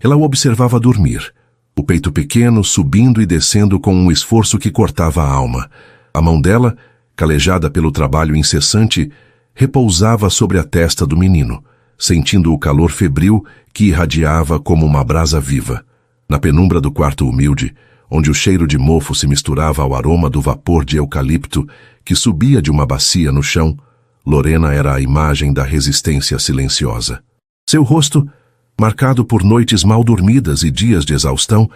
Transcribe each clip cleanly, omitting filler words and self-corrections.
Ela o observava dormir, o peito pequeno subindo e descendo com um esforço que cortava a alma. A mão dela, calejada pelo trabalho incessante, repousava sobre a testa do menino, sentindo o calor febril que irradiava como uma brasa viva. Na penumbra do quarto humilde, onde o cheiro de mofo se misturava ao aroma do vapor de eucalipto que subia de uma bacia no chão, Lorena era a imagem da resistência silenciosa. Seu rosto, marcado por noites mal dormidas e dias de exaustão,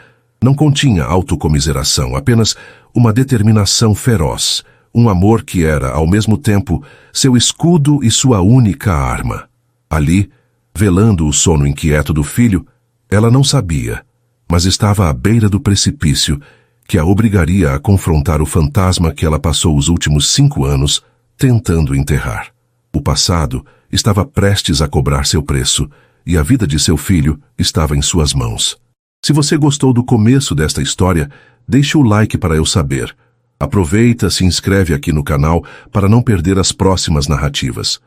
não continha autocomiseração, apenas uma determinação feroz, um amor que era, ao mesmo tempo, seu escudo e sua única arma. Ali, velando o sono inquieto do filho, ela não sabia, mas estava à beira do precipício que a obrigaria a confrontar o fantasma que ela passou os últimos 5 anos tentando enterrar. O passado estava prestes a cobrar seu preço e a vida de seu filho estava em suas mãos. Se você gostou do começo desta história, deixe o like para eu saber. Aproveita, se inscreve aqui no canal para não perder as próximas narrativas.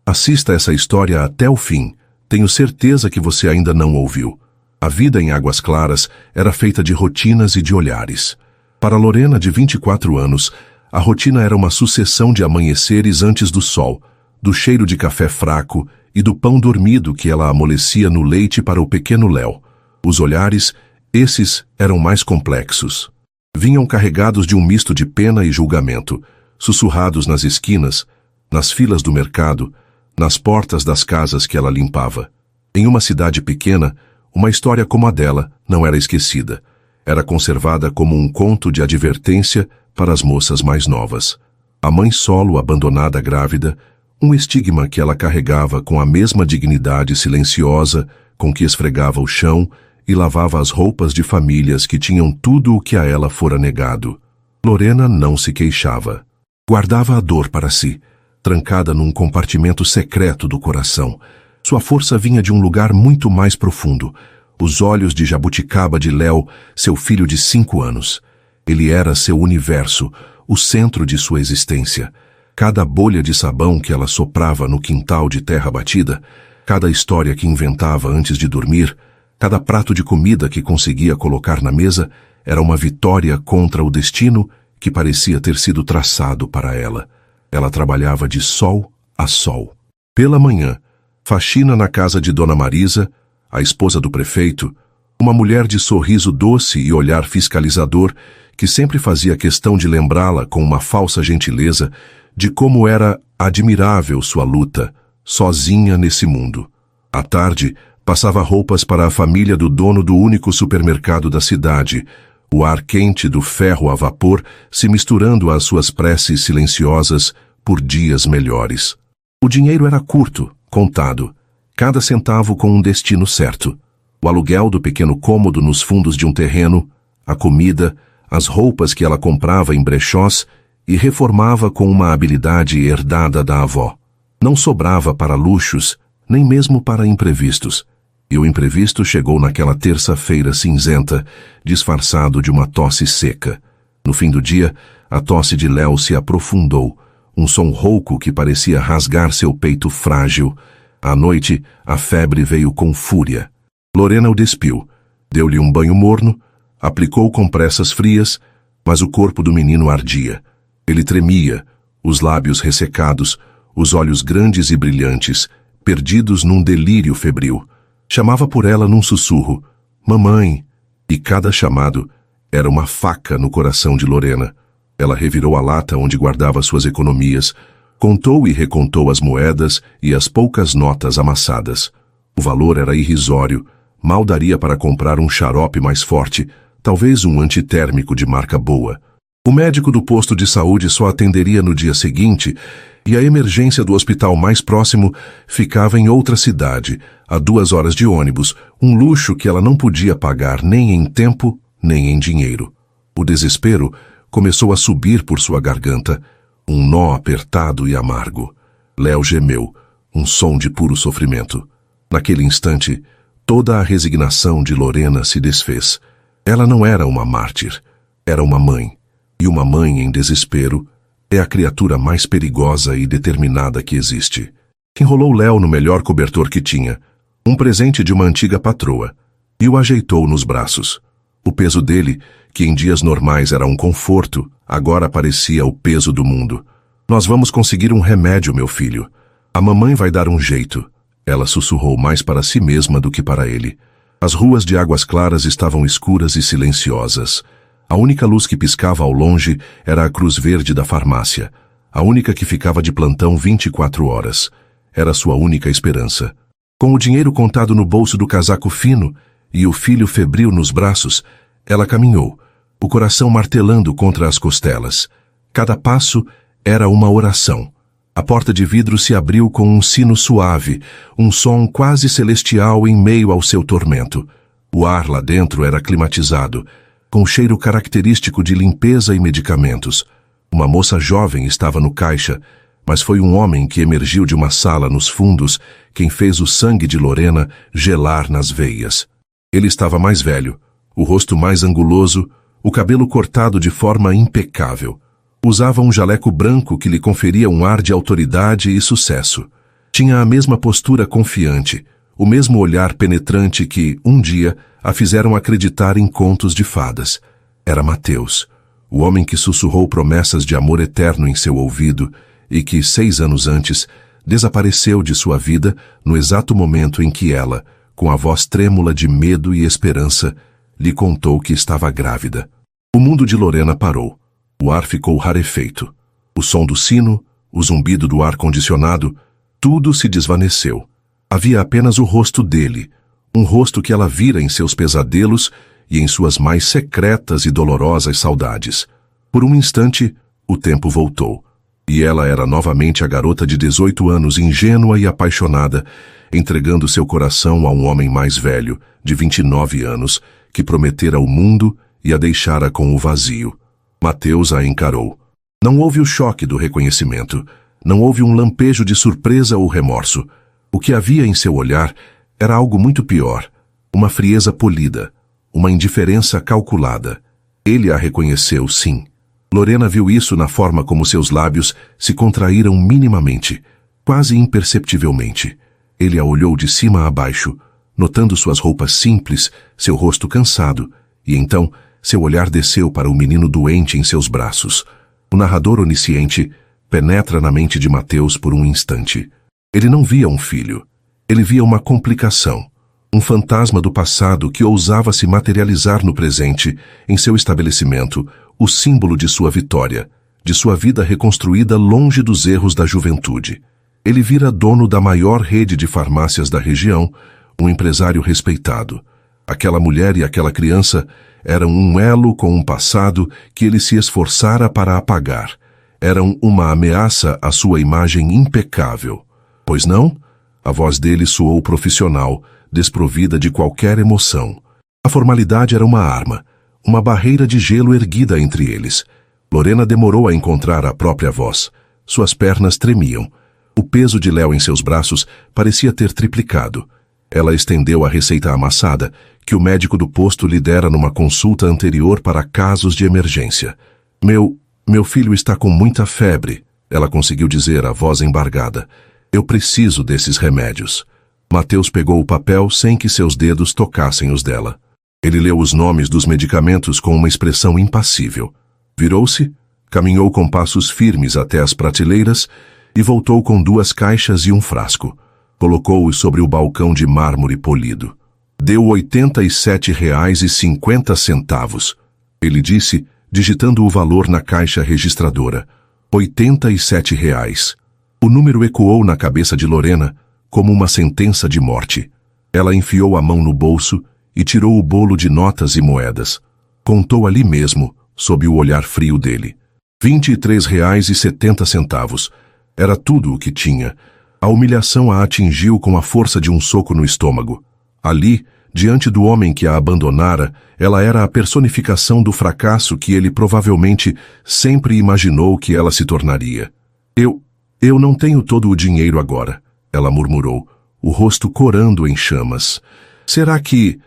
Assista essa história até o fim. Tenho certeza que você ainda não ouviu. A vida em Águas Claras era feita de rotinas e de olhares. Para Lorena, de 24 anos, a rotina era uma sucessão de amanheceres antes do sol, do cheiro de café fraco e do pão dormido que ela amolecia no leite para o pequeno Léo. Os olhares, esses eram mais complexos. Vinham carregados de um misto de pena e julgamento, sussurrados nas esquinas, nas filas do mercado, nas portas das casas que ela limpava. Em uma cidade pequena, uma história como a dela não era esquecida. Era conservada como um conto de advertência para as moças mais novas. A mãe solo abandonada grávida, um estigma que ela carregava com a mesma dignidade silenciosa com que esfregava o chão e lavava as roupas de famílias que tinham tudo o que a ela fora negado. Lorena não se queixava. Guardava a dor para si, trancada num compartimento secreto do coração. Sua força vinha de um lugar muito mais profundo. Os olhos de jabuticaba de Léo, seu filho de 5 anos. Ele era seu universo, o centro de sua existência. Cada bolha de sabão que ela soprava no quintal de terra batida, cada história que inventava antes de dormir, cada prato de comida que conseguia colocar na mesa, era uma vitória contra o destino que parecia ter sido traçado para ela. Ela trabalhava de sol a sol. Pela manhã, faxina na casa de Dona Marisa, a esposa do prefeito, uma mulher de sorriso doce e olhar fiscalizador que sempre fazia questão de lembrá-la com uma falsa gentileza de como era admirável sua luta, sozinha nesse mundo. À tarde, passava roupas para a família do dono do único supermercado da cidade, o ar quente do ferro a vapor se misturando às suas preces silenciosas por dias melhores. O dinheiro era curto, contado, cada centavo com um destino certo. O aluguel do pequeno cômodo nos fundos de um terreno, a comida, as roupas que ela comprava em brechós e reformava com uma habilidade herdada da avó. Não sobrava para luxos, nem mesmo para imprevistos. E o imprevisto chegou naquela terça-feira cinzenta, disfarçado de uma tosse seca. No fim do dia, a tosse de Léo se aprofundou, um som rouco que parecia rasgar seu peito frágil. À noite, a febre veio com fúria. Lorena o despiu, deu-lhe um banho morno, aplicou compressas frias, mas o corpo do menino ardia. Ele tremia, os lábios ressecados, os olhos grandes e brilhantes, perdidos num delírio febril. Chamava por ela num sussurro, "Mamãe!", e cada chamado era uma faca no coração de Lorena. Ela revirou a lata onde guardava suas economias, contou e recontou as moedas e as poucas notas amassadas. O valor era irrisório, mal daria para comprar um xarope mais forte, talvez um antitérmico de marca boa. O médico do posto de saúde só atenderia no dia seguinte, e a emergência do hospital mais próximo ficava em outra cidade, a 2 horas de ônibus, um luxo que ela não podia pagar nem em tempo, nem em dinheiro. O desespero começou a subir por sua garganta, um nó apertado e amargo. Léo gemeu, um som de puro sofrimento. Naquele instante, toda a resignação de Lorena se desfez. Ela não era uma mártir, era uma mãe. E uma mãe em desespero é a criatura mais perigosa e determinada que existe. Enrolou Léo no melhor cobertor que tinha, Um presente de uma antiga patroa, e o ajeitou nos braços. O peso dele, que em dias normais era um conforto, agora parecia o peso do mundo. Nós vamos conseguir um remédio, meu filho. A mamãe vai dar um jeito. Ela sussurrou mais para si mesma do que para ele. As ruas de Águas Claras estavam escuras e silenciosas. A única luz que piscava ao longe era a cruz verde da farmácia, a única que ficava de plantão 24 horas. Era sua única esperança. Com o dinheiro contado no bolso do casaco fino e o filho febril nos braços, ela caminhou, o coração martelando contra as costelas. Cada passo era uma oração. A porta de vidro se abriu com um sino suave, um som quase celestial em meio ao seu tormento. O ar lá dentro era climatizado, com cheiro característico de limpeza e medicamentos. Uma moça jovem estava no caixa, mas foi um homem que emergiu de uma sala nos fundos quem fez o sangue de Lorena gelar nas veias. Ele estava mais velho, o rosto mais anguloso, o cabelo cortado de forma impecável. Usava um jaleco branco que lhe conferia um ar de autoridade e sucesso. Tinha a mesma postura confiante, o mesmo olhar penetrante que, um dia, a fizeram acreditar em contos de fadas. Era Mateus, o homem que sussurrou promessas de amor eterno em seu ouvido e que, 6 anos antes, desapareceu de sua vida no exato momento em que ela, com a voz trêmula de medo e esperança, lhe contou que estava grávida. O mundo de Lorena parou. O ar ficou rarefeito. O som do sino, o zumbido do ar-condicionado, tudo se desvaneceu. Havia apenas o rosto dele, um rosto que ela vira em seus pesadelos e em suas mais secretas e dolorosas saudades. Por um instante, o tempo voltou, e ela era novamente a garota de 18 anos, ingênua e apaixonada, entregando seu coração a um homem mais velho, de 29 anos, que prometera o mundo e a deixara com o vazio. Mateus a encarou. Não houve o choque do reconhecimento. Não houve um lampejo de surpresa ou remorso. O que havia em seu olhar era algo muito pior. Uma frieza polida. Uma indiferença calculada. Ele a reconheceu, sim. Lorena viu isso na forma como seus lábios se contraíram minimamente, quase imperceptivelmente. Ele a olhou de cima a baixo, notando suas roupas simples, seu rosto cansado, e então seu olhar desceu para o menino doente em seus braços. O narrador onisciente penetra na mente de Mateus por um instante. Ele não via um filho. Ele via uma complicação. Um fantasma do passado que ousava se materializar no presente, em seu estabelecimento, o símbolo de sua vitória, de sua vida reconstruída longe dos erros da juventude. Ele vira dono da maior rede de farmácias da região, um empresário respeitado. Aquela mulher e aquela criança eram um elo com um passado que ele se esforçara para apagar. Eram uma ameaça à sua imagem impecável. Pois não? A voz dele soou profissional, desprovida de qualquer emoção. A formalidade era uma arma, uma barreira de gelo erguida entre eles. Lorena demorou a encontrar a própria voz. Suas pernas tremiam. O peso de Léo em seus braços parecia ter triplicado. Ela estendeu a receita amassada, que o médico do posto lhe dera numa consulta anterior para casos de emergência. Meu filho está com muita febre, ela conseguiu dizer, a voz embargada. Eu preciso desses remédios. Mateus pegou o papel sem que seus dedos tocassem os dela. Ele leu os nomes dos medicamentos com uma expressão impassível. Virou-se, caminhou com passos firmes até as prateleiras e voltou com 2 caixas e um frasco. Colocou-os sobre o balcão de mármore polido. Deu R$ 87,50. Ele disse, digitando o valor na caixa registradora. R$ 87. O número ecoou na cabeça de Lorena como uma sentença de morte. Ela enfiou a mão no bolso e tirou o bolo de notas e moedas. Contou ali mesmo, sob o olhar frio dele. R$ 23,70. Era tudo o que tinha. A humilhação a atingiu com a força de um soco no estômago. Ali, diante do homem que a abandonara, ela era a personificação do fracasso que ele provavelmente sempre imaginou que ela se tornaria. Eu não tenho todo o dinheiro agora, ela murmurou, o rosto corando em chamas. Será que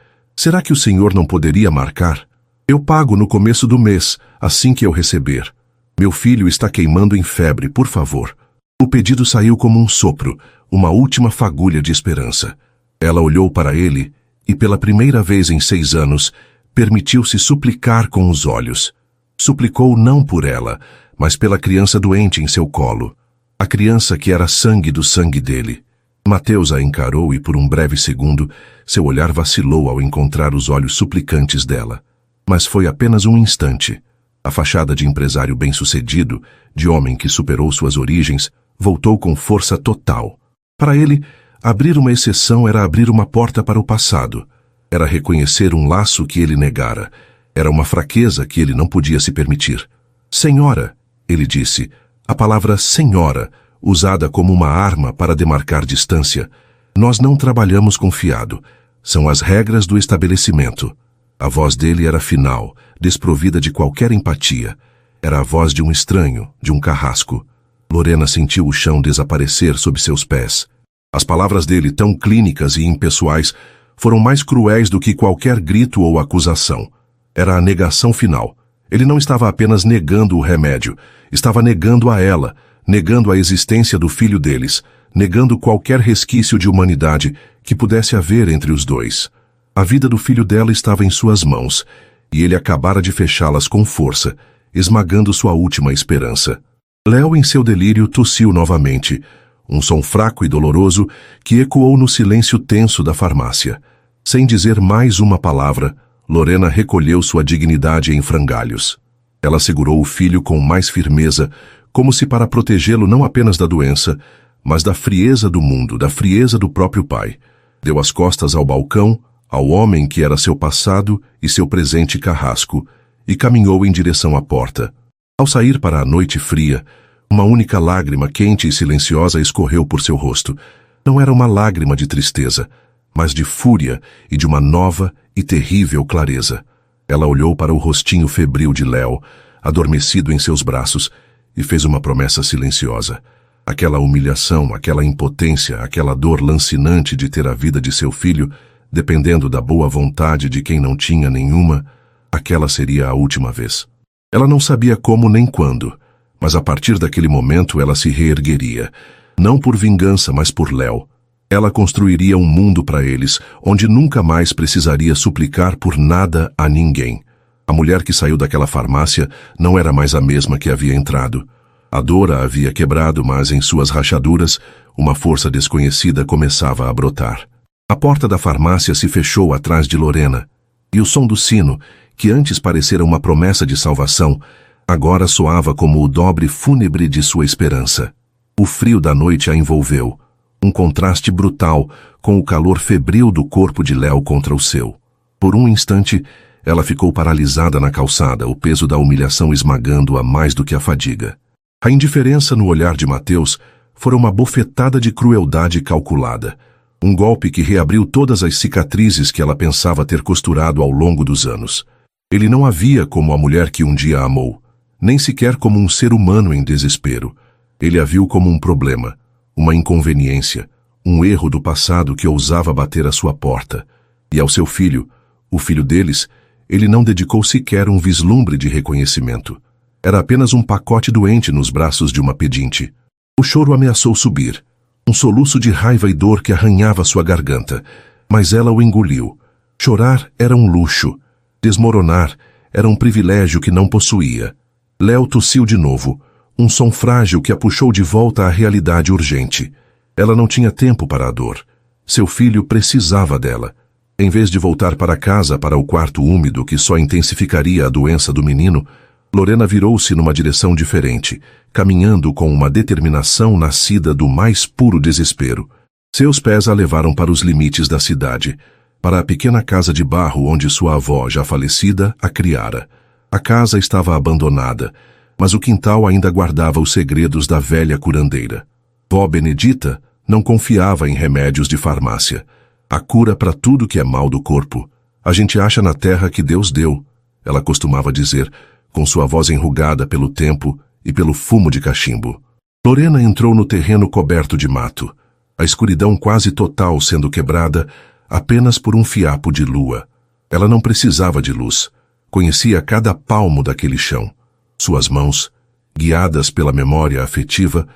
o senhor não poderia marcar? Eu pago no começo do mês, assim que eu receber. Meu filho está queimando em febre, por favor. O pedido saiu como um sopro, uma última fagulha de esperança. Ela olhou para ele e, pela primeira vez em 6 anos, permitiu-se suplicar com os olhos. Suplicou não por ela, mas pela criança doente em seu colo. A criança que era sangue do sangue dele. Mateus a encarou e, por um breve segundo, seu olhar vacilou ao encontrar os olhos suplicantes dela. Mas foi apenas um instante. A fachada de empresário bem-sucedido, de homem que superou suas origens, voltou com força total. Para ele, abrir uma exceção era abrir uma porta para o passado. Era reconhecer um laço que ele negara. Era uma fraqueza que ele não podia se permitir. Senhora, ele disse, a palavra senhora, usada como uma arma para demarcar distância. Nós não trabalhamos com fiado. São as regras do estabelecimento. A voz dele era final, desprovida de qualquer empatia. Era a voz de um estranho, de um carrasco. Lorena sentiu o chão desaparecer sob seus pés. As palavras dele, tão clínicas e impessoais, foram mais cruéis do que qualquer grito ou acusação. Era a negação final. Ele não estava apenas negando o remédio, estava negando a ela, negando a existência do filho deles, negando qualquer resquício de humanidade que pudesse haver entre os dois. A vida do filho dela estava em suas mãos, e ele acabara de fechá-las com força, esmagando sua última esperança. Léo, em seu delírio, tossiu novamente, um som fraco e doloroso que ecoou no silêncio tenso da farmácia. Sem dizer mais uma palavra, Lorena recolheu sua dignidade em frangalhos. Ela segurou o filho com mais firmeza, como se para protegê-lo não apenas da doença, mas da frieza do mundo, da frieza do próprio pai. Deu as costas ao balcão, ao homem que era seu passado e seu presente carrasco, e caminhou em direção à porta. Ao sair para a noite fria, uma única lágrima quente e silenciosa escorreu por seu rosto. Não era uma lágrima de tristeza, mas de fúria e de uma nova e terrível clareza. Ela olhou para o rostinho febril de Léo, adormecido em seus braços, e fez uma promessa silenciosa. Aquela humilhação, aquela impotência, aquela dor lancinante de ter a vida de seu filho, dependendo da boa vontade de quem não tinha nenhuma, aquela seria a última vez. Ela não sabia como nem quando, mas a partir daquele momento ela se reergueria, não por vingança, mas por Léo. Ela construiria um mundo para eles, onde nunca mais precisaria suplicar por nada a ninguém. A mulher que saiu daquela farmácia não era mais a mesma que havia entrado. A dor a havia quebrado, mas em suas rachaduras, uma força desconhecida começava a brotar. A porta da farmácia se fechou atrás de Lorena, e o som do sino, que antes parecera uma promessa de salvação, agora soava como o dobre fúnebre de sua esperança. O frio da noite a envolveu, um contraste brutal com o calor febril do corpo de Léo contra o seu. Por um instante, ela ficou paralisada na calçada, o peso da humilhação esmagando-a mais do que a fadiga. A indiferença no olhar de Mateus fora uma bofetada de crueldade calculada, um golpe que reabriu todas as cicatrizes que ela pensava ter costurado ao longo dos anos. Ele não a via como a mulher que um dia amou, nem sequer como um ser humano em desespero. Ele a viu como um problema, uma inconveniência, um erro do passado que ousava bater à sua porta. E ao seu filho, o filho deles, ele não dedicou sequer um vislumbre de reconhecimento. Era apenas um pacote doente nos braços de uma pedinte. O choro ameaçou subir, um soluço de raiva e dor que arranhava sua garganta, mas ela o engoliu. Chorar era um luxo, desmoronar era um privilégio que não possuía. Léo tossiu de novo, um som frágil que a puxou de volta à realidade urgente. Ela não tinha tempo para a dor. Seu filho precisava dela. Em vez de voltar para casa, para o quarto úmido que só intensificaria a doença do menino, Lorena virou-se numa direção diferente, caminhando com uma determinação nascida do mais puro desespero. Seus pés a levaram para os limites da cidade, para a pequena casa de barro onde sua avó, já falecida, a criara. A casa estava abandonada, mas o quintal ainda guardava os segredos da velha curandeira. Vó Benedita não confiava em remédios de farmácia. A cura para tudo que é mal do corpo. A gente acha na terra que Deus deu, ela costumava dizer, com sua voz enrugada pelo tempo e pelo fumo de cachimbo. Lorena entrou no terreno coberto de mato, a escuridão quase total sendo quebrada apenas por um fiapo de lua. Ela não precisava de luz. Conhecia cada palmo daquele chão. Suas mãos, guiadas pela memória afetiva,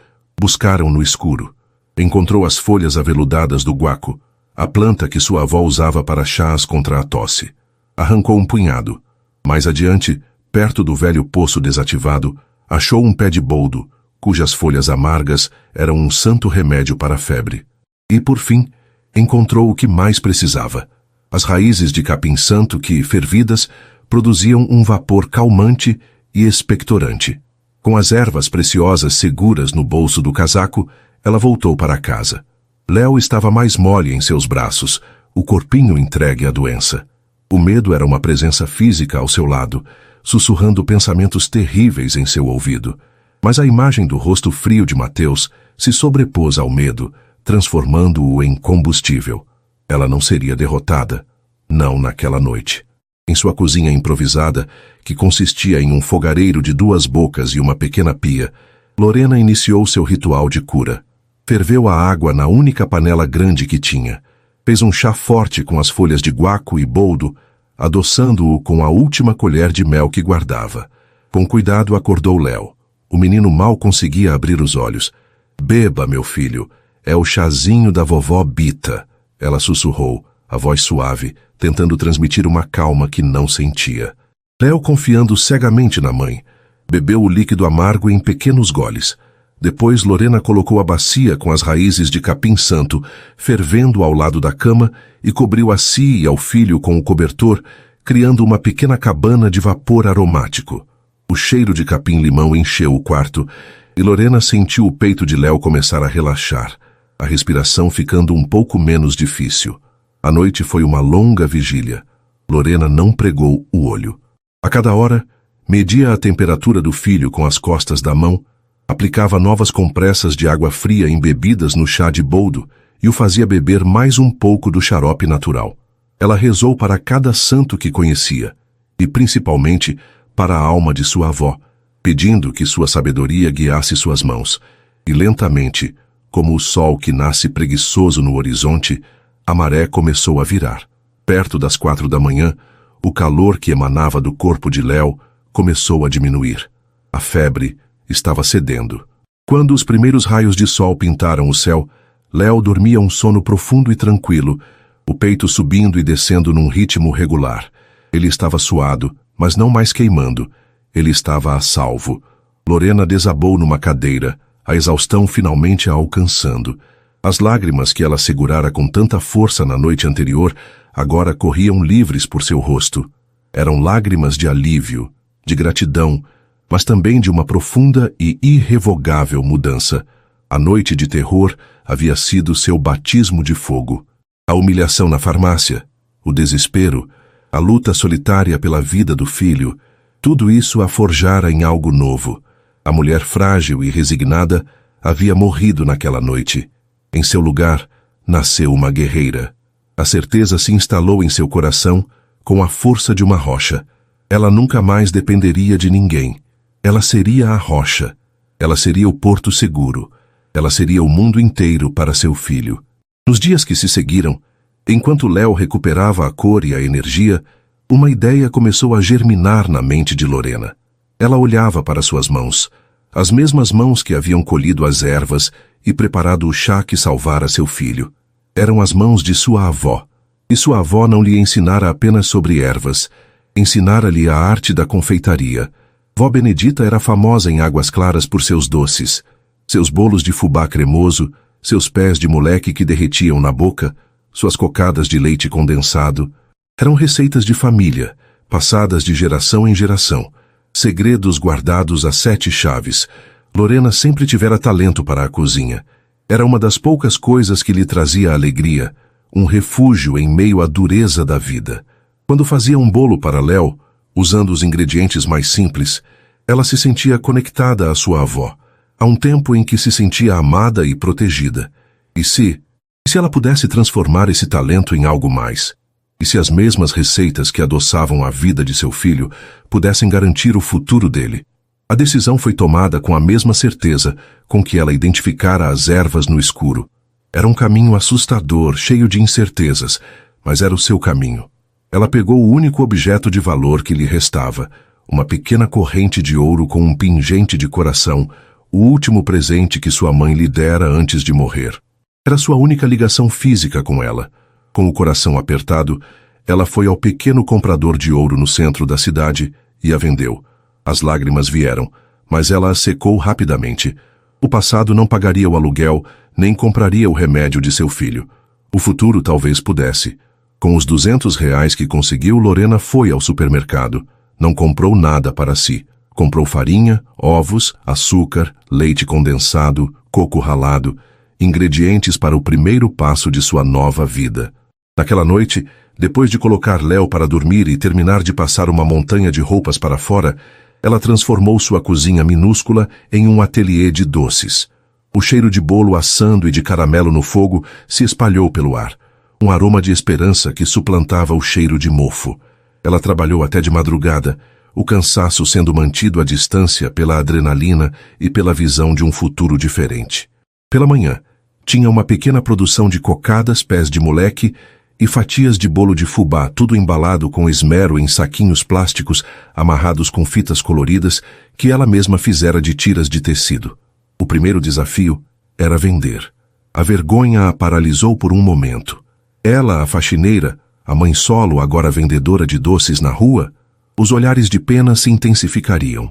buscaram no escuro. Encontrou as folhas aveludadas do guaco, a planta que sua avó usava para chás contra a tosse. Arrancou um punhado. Mais adiante, perto do velho poço desativado, achou um pé de boldo, cujas folhas amargas eram um santo remédio para a febre. E, por fim, encontrou o que mais precisava: as raízes de capim-santo que, fervidas, produziam um vapor calmante e expectorante. Com as ervas preciosas seguras no bolso do casaco, ela voltou para casa. Léo estava mais mole em seus braços, o corpinho entregue à doença. O medo era uma presença física ao seu lado, sussurrando pensamentos terríveis em seu ouvido. Mas a imagem do rosto frio de Mateus se sobrepôs ao medo, transformando-o em combustível. Ela não seria derrotada. Não naquela noite. Em sua cozinha improvisada, que consistia em um fogareiro de 2 bocas e uma pequena pia, Lorena iniciou seu ritual de cura. Ferveu a água na única panela grande que tinha. Fez um chá forte com as folhas de guaco e boldo, adoçando-o com a última colher de mel que guardava. Com cuidado acordou Léo. O menino mal conseguia abrir os olhos. "Beba, meu filho, é o chazinho da vovó Bita", ela sussurrou, a voz suave, tentando transmitir uma calma que não sentia. Léo, confiando cegamente na mãe, bebeu o líquido amargo em pequenos goles. Depois, Lorena colocou a bacia com as raízes de capim-santo, fervendo ao lado da cama, e cobriu a si e ao filho com o cobertor, criando uma pequena cabana de vapor aromático. O cheiro de capim-limão encheu o quarto, e Lorena sentiu o peito de Léo começar a relaxar, a respiração ficando um pouco menos difícil. A noite foi uma longa vigília. Lorena não pregou o olho. A cada hora, media a temperatura do filho com as costas da mão, aplicava novas compressas de água fria embebidas no chá de boldo e o fazia beber mais um pouco do xarope natural. Ela rezou para cada santo que conhecia, e principalmente para a alma de sua avó, pedindo que sua sabedoria guiasse suas mãos. E lentamente, como o sol que nasce preguiçoso no horizonte, a maré começou a virar. Perto das 4 da manhã, o calor que emanava do corpo de Léo começou a diminuir. A febre estava cedendo. Quando os primeiros raios de sol pintaram o céu, Léo dormia um sono profundo e tranquilo, o peito subindo e descendo num ritmo regular. Ele estava suado, mas não mais queimando. Ele estava a salvo. Lorena desabou numa cadeira, a exaustão finalmente a alcançando. As lágrimas que ela segurara com tanta força na noite anterior agora corriam livres por seu rosto. Eram lágrimas de alívio, de gratidão, mas também de uma profunda e irrevogável mudança. A noite de terror havia sido seu batismo de fogo. A humilhação na farmácia, o desespero, a luta solitária pela vida do filho, tudo isso a forjara em algo novo. A mulher frágil e resignada havia morrido naquela noite. Em seu lugar, nasceu uma guerreira. A certeza se instalou em seu coração com a força de uma rocha. Ela nunca mais dependeria de ninguém. Ela seria a rocha. Ela seria o porto seguro. Ela seria o mundo inteiro para seu filho. Nos dias que se seguiram, enquanto Léo recuperava a cor e a energia, uma ideia começou a germinar na mente de Lorena. Ela olhava para suas mãos, as mesmas mãos que haviam colhido as ervas e preparado o chá que salvara seu filho. Eram as mãos de sua avó. E sua avó não lhe ensinara apenas sobre ervas, ensinara-lhe a arte da confeitaria. Vó Benedita era famosa em Águas Claras por seus doces, seus bolos de fubá cremoso, seus pés de moleque que derretiam na boca, suas cocadas de leite condensado. Eram receitas de família, passadas de geração em geração, segredos guardados a 7 chaves. Lorena sempre tivera talento para a cozinha. Era uma das poucas coisas que lhe trazia alegria, um refúgio em meio à dureza da vida. Quando fazia um bolo para Léo, usando os ingredientes mais simples, ela se sentia conectada à sua avó, a um tempo em que se sentia amada e protegida. E se ela pudesse transformar esse talento em algo mais? E se as mesmas receitas que adoçavam a vida de seu filho pudessem garantir o futuro dele? A decisão foi tomada com a mesma certeza com que ela identificara as ervas no escuro. Era um caminho assustador, cheio de incertezas, mas era o seu caminho. Ela pegou o único objeto de valor que lhe restava, uma pequena corrente de ouro com um pingente de coração, o último presente que sua mãe lhe dera antes de morrer. Era sua única ligação física com ela, Com o coração apertado, ela foi ao pequeno comprador de ouro no centro da cidade e a vendeu. As lágrimas vieram, mas ela as secou rapidamente. O passado não pagaria o aluguel, nem compraria o remédio de seu filho. O futuro talvez pudesse. Com os R$ 200 que conseguiu, Lorena foi ao supermercado. Não comprou nada para si. Comprou farinha, ovos, açúcar, leite condensado, coco ralado, ingredientes para o primeiro passo de sua nova vida. Naquela noite, depois de colocar Léo para dormir e terminar de passar uma montanha de roupas para fora, ela transformou sua cozinha minúscula em um ateliê de doces. O cheiro de bolo assando e de caramelo no fogo se espalhou pelo ar. Um aroma de esperança que suplantava o cheiro de mofo. Ela trabalhou até de madrugada, o cansaço sendo mantido à distância pela adrenalina e pela visão de um futuro diferente. Pela manhã, tinha uma pequena produção de cocadas, pés de moleque e fatias de bolo de fubá, tudo embalado com esmero em saquinhos plásticos amarrados com fitas coloridas que ela mesma fizera de tiras de tecido. O primeiro desafio era vender. A vergonha a paralisou por um momento. Ela, a faxineira, a mãe solo, agora vendedora de doces na rua, os olhares de pena se intensificariam.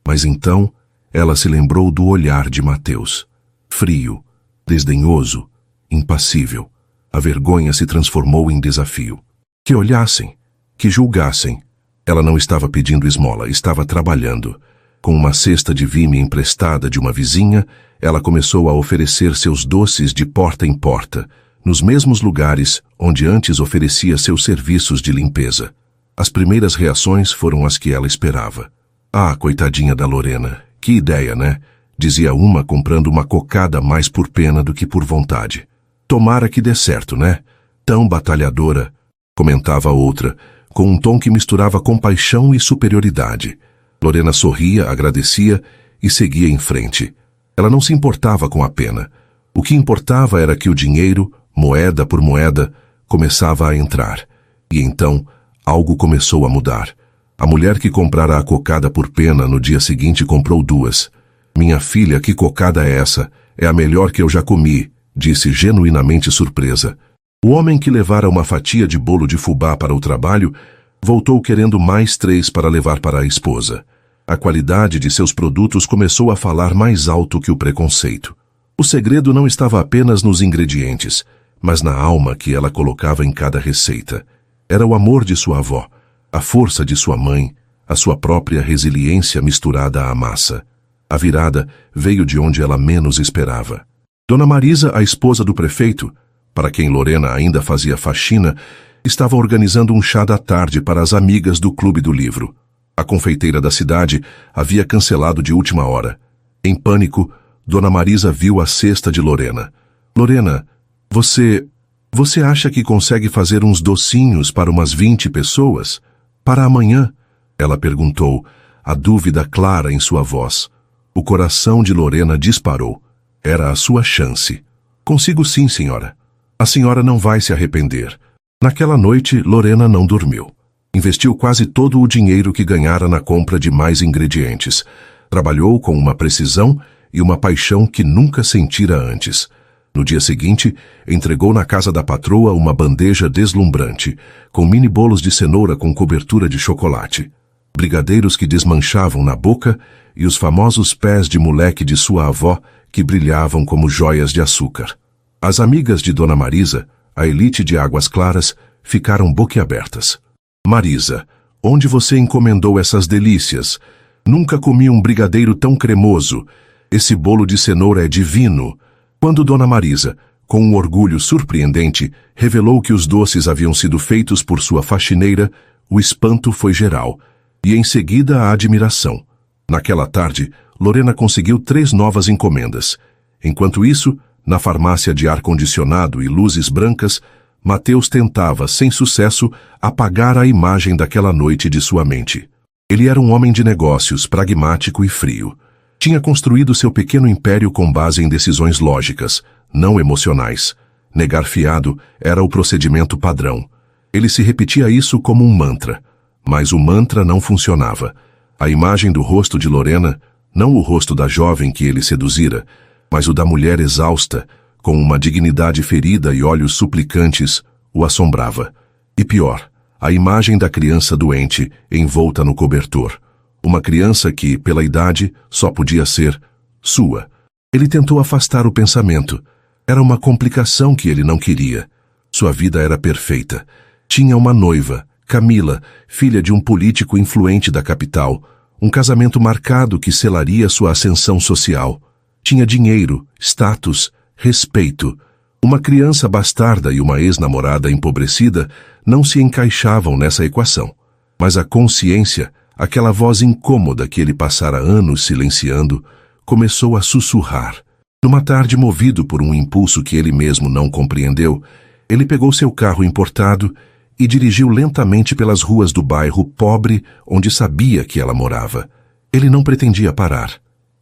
Mas então, ela se lembrou do olhar de Mateus. Frio, desdenhoso, impassível. A vergonha se transformou em desafio. Que olhassem, que julgassem. Ela não estava pedindo esmola, estava trabalhando. Com uma cesta de vime emprestada de uma vizinha, ela começou a oferecer seus doces de porta em porta, nos mesmos lugares onde antes oferecia seus serviços de limpeza. As primeiras reações foram as que ela esperava. Ah, coitadinha da Lorena, que ideia, né? Dizia uma comprando uma cocada mais por pena do que por vontade. Tomara que dê certo, né? Tão batalhadora, comentava a outra, com um tom que misturava compaixão e superioridade. Lorena sorria, agradecia e seguia em frente. Ela não se importava com a pena. O que importava era que o dinheiro, moeda por moeda, começava a entrar. E então, algo começou a mudar. A mulher que comprara a cocada por pena no dia seguinte comprou 2. Minha filha, que cocada é essa? É a melhor que eu já comi, disse genuinamente surpresa. O homem que levara uma fatia de bolo de fubá para o trabalho voltou querendo mais 3 para levar para a esposa. A qualidade de seus produtos começou a falar mais alto que o preconceito. O segredo não estava apenas nos ingredientes, mas na alma que ela colocava em cada receita. Era o amor de sua avó, a força de sua mãe, a sua própria resiliência misturada à massa. A virada veio de onde ela menos esperava. Dona Marisa, a esposa do prefeito, para quem Lorena ainda fazia faxina, estava organizando um chá da tarde para as amigas do Clube do Livro. A confeiteira da cidade havia cancelado de última hora. Em pânico, Dona Marisa viu a cesta de Lorena. Lorena, você acha que consegue fazer uns docinhos para umas 20 pessoas? Para amanhã? Ela perguntou, a dúvida clara em sua voz. O coração de Lorena disparou. Era a sua chance. Consigo sim, senhora. A senhora não vai se arrepender. Naquela noite, Lorena não dormiu. Investiu quase todo o dinheiro que ganhara na compra de mais ingredientes. Trabalhou com uma precisão e uma paixão que nunca sentira antes. No dia seguinte, entregou na casa da patroa uma bandeja deslumbrante, com mini bolos de cenoura com cobertura de chocolate, brigadeiros que desmanchavam na boca e os famosos pés de moleque de sua avó que brilhavam como joias de açúcar. As amigas de Dona Marisa, a elite de Águas Claras, ficaram boquiabertas. Marisa, onde você encomendou essas delícias? Nunca comi um brigadeiro tão cremoso. Esse bolo de cenoura é divino. Quando Dona Marisa, com um orgulho surpreendente, revelou que os doces haviam sido feitos por sua faxineira, o espanto foi geral, e em seguida a admiração. Naquela tarde, Lorena conseguiu 3 novas encomendas. Enquanto isso, na farmácia de ar-condicionado e luzes brancas, Mateus tentava, sem sucesso, apagar a imagem daquela noite de sua mente. Ele era um homem de negócios, pragmático e frio. Tinha construído seu pequeno império com base em decisões lógicas, não emocionais. Negar fiado era o procedimento padrão. Ele se repetia isso como um mantra. Mas o mantra não funcionava. A imagem do rosto de Lorena, não o rosto da jovem que ele seduzira, mas o da mulher exausta, com uma dignidade ferida e olhos suplicantes, o assombrava. E pior, a imagem da criança doente, envolta no cobertor. Uma criança que, pela idade, só podia ser sua. Ele tentou afastar o pensamento. Era uma complicação que ele não queria. Sua vida era perfeita. Tinha uma noiva, Camila, filha de um político influente da capital, um casamento marcado que selaria sua ascensão social. Tinha dinheiro, status, respeito. Uma criança bastarda e uma ex-namorada empobrecida não se encaixavam nessa equação. Mas a consciência, aquela voz incômoda que ele passara anos silenciando, começou a sussurrar. Numa tarde, movido por um impulso que ele mesmo não compreendeu, ele pegou seu carro importado e dirigiu lentamente pelas ruas do bairro pobre onde sabia que ela morava. Ele não pretendia parar.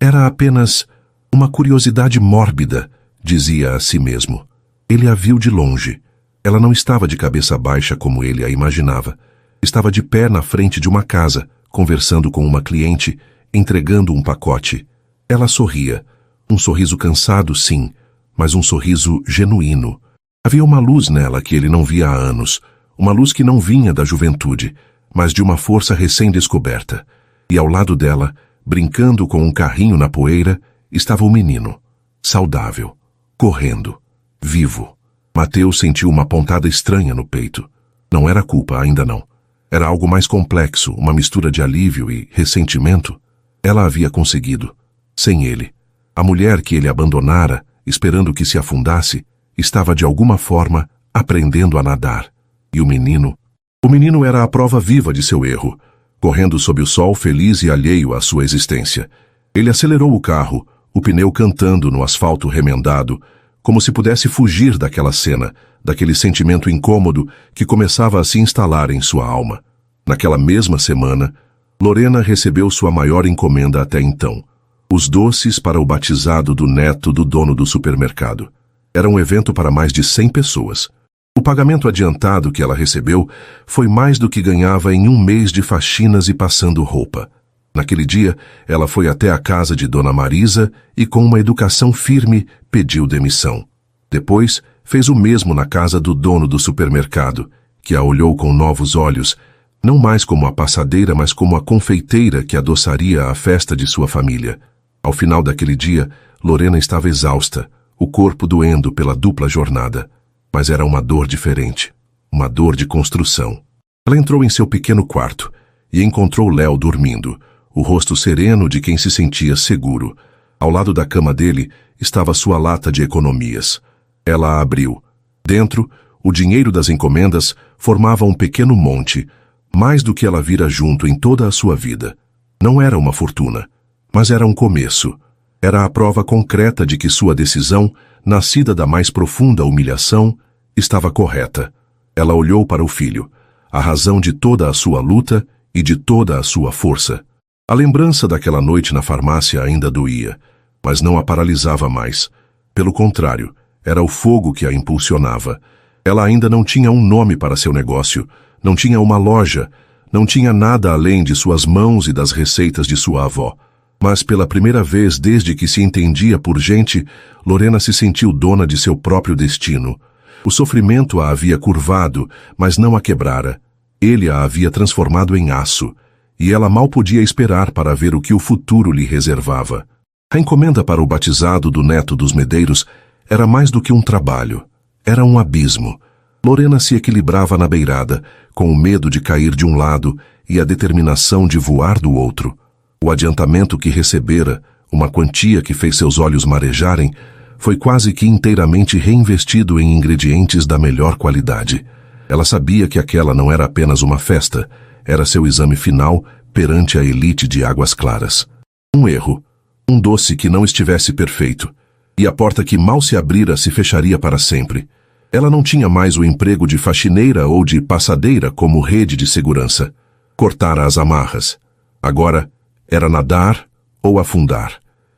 Era apenas uma curiosidade mórbida, dizia a si mesmo. Ele a viu de longe. Ela não estava de cabeça baixa como ele a imaginava. Estava de pé na frente de uma casa, conversando com uma cliente, entregando um pacote. Ela sorria. Um sorriso cansado, sim, mas um sorriso genuíno. Havia uma luz nela que ele não via há anos. Uma luz que não vinha da juventude, mas de uma força recém-descoberta. E ao lado dela, brincando com um carrinho na poeira, estava o menino. Saudável. Correndo. Vivo. Mateus sentiu uma pontada estranha no peito. Não era culpa, ainda não. Era algo mais complexo, uma mistura de alívio e ressentimento. Ela havia conseguido. Sem ele. A mulher que ele abandonara, esperando que se afundasse, estava de alguma forma aprendendo a nadar. E o menino? O menino era a prova viva de seu erro, correndo sob o sol feliz e alheio à sua existência. Ele acelerou o carro, o pneu cantando no asfalto remendado, como se pudesse fugir daquela cena, daquele sentimento incômodo que começava a se instalar em sua alma. Naquela mesma semana, Lorena recebeu sua maior encomenda até então: os doces para o batizado do neto do dono do supermercado. Era um evento para mais de 100 pessoas. O pagamento adiantado que ela recebeu foi mais do que ganhava em um mês de faxinas e passando roupa. Naquele dia, ela foi até a casa de Dona Marisa e, com uma educação firme, pediu demissão. Depois, fez o mesmo na casa do dono do supermercado, que a olhou com novos olhos, não mais como a passadeira, mas como a confeiteira que adoçaria a festa de sua família. Ao final daquele dia, Lorena estava exausta, o corpo doendo pela dupla jornada. Mas era uma dor diferente, uma dor de construção. Ela entrou em seu pequeno quarto e encontrou Léo dormindo, o rosto sereno de quem se sentia seguro. Ao lado da cama dele estava sua lata de economias. Ela a abriu. Dentro, o dinheiro das encomendas formava um pequeno monte, mais do que ela vira junto em toda a sua vida. Não era uma fortuna, mas era um começo. Era a prova concreta de que sua decisão, nascida da mais profunda humilhação, estava correta. Ela olhou para o filho, a razão de toda a sua luta e de toda a sua força. A lembrança daquela noite na farmácia ainda doía, mas não a paralisava mais. Pelo contrário, era o fogo que a impulsionava. Ela ainda não tinha um nome para seu negócio, não tinha uma loja, não tinha nada além de suas mãos e das receitas de sua avó. Mas pela primeira vez desde que se entendia por gente, Lorena se sentiu dona de seu próprio destino. O sofrimento a havia curvado, mas não a quebrara. Ele a havia transformado em aço, e ela mal podia esperar para ver o que o futuro lhe reservava. A encomenda para o batizado do neto dos Medeiros era mais do que um trabalho. Era um abismo. Lorena se equilibrava na beirada, com o medo de cair de um lado e a determinação de voar do outro. O adiantamento que recebera, uma quantia que fez seus olhos marejarem, foi quase que inteiramente reinvestido em ingredientes da melhor qualidade. Ela sabia que aquela não era apenas uma festa, era seu exame final perante a elite de Águas Claras. Um erro, um doce que não estivesse perfeito, e a porta que mal se abrira se fecharia para sempre. Ela não tinha mais o emprego de faxineira ou de passadeira como rede de segurança. Cortara as amarras. Agora, era nadar ou afundar.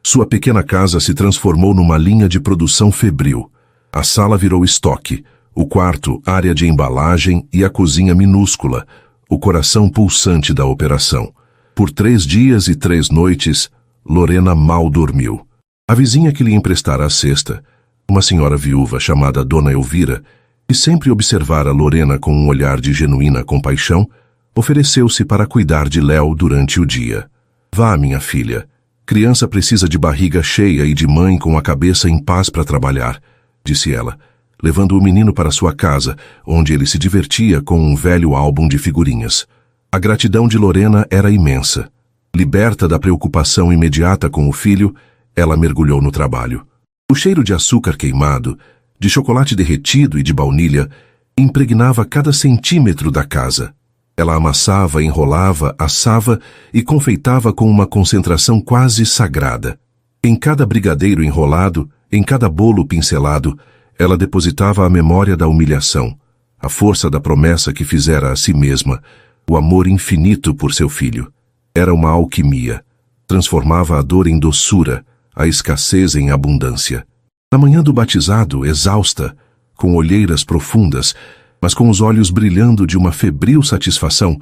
Sua pequena casa se transformou numa linha de produção febril. A sala virou estoque, o quarto área de embalagem e a cozinha minúscula, o coração pulsante da operação. Por 3 dias e 3 noites, Lorena mal dormiu. A vizinha que lhe emprestara a cesta, uma senhora viúva chamada Dona Elvira, que sempre observara Lorena com um olhar de genuína compaixão, ofereceu-se para cuidar de Léo durante o dia. Vá, minha filha. Criança precisa de barriga cheia e de mãe com a cabeça em paz para trabalhar, disse ela, levando o menino para sua casa, onde ele se divertia com um velho álbum de figurinhas. A gratidão de Lorena era imensa. Liberta da preocupação imediata com o filho, ela mergulhou no trabalho. O cheiro de açúcar queimado, de chocolate derretido e de baunilha impregnava cada centímetro da casa. Ela amassava, enrolava, assava e confeitava com uma concentração quase sagrada. Em cada brigadeiro enrolado, em cada bolo pincelado, ela depositava a memória da humilhação, a força da promessa que fizera a si mesma, o amor infinito por seu filho. Era uma alquimia. Transformava a dor em doçura, a escassez em abundância. Na manhã do batizado, exausta, com olheiras profundas, mas com os olhos brilhando de uma febril satisfação,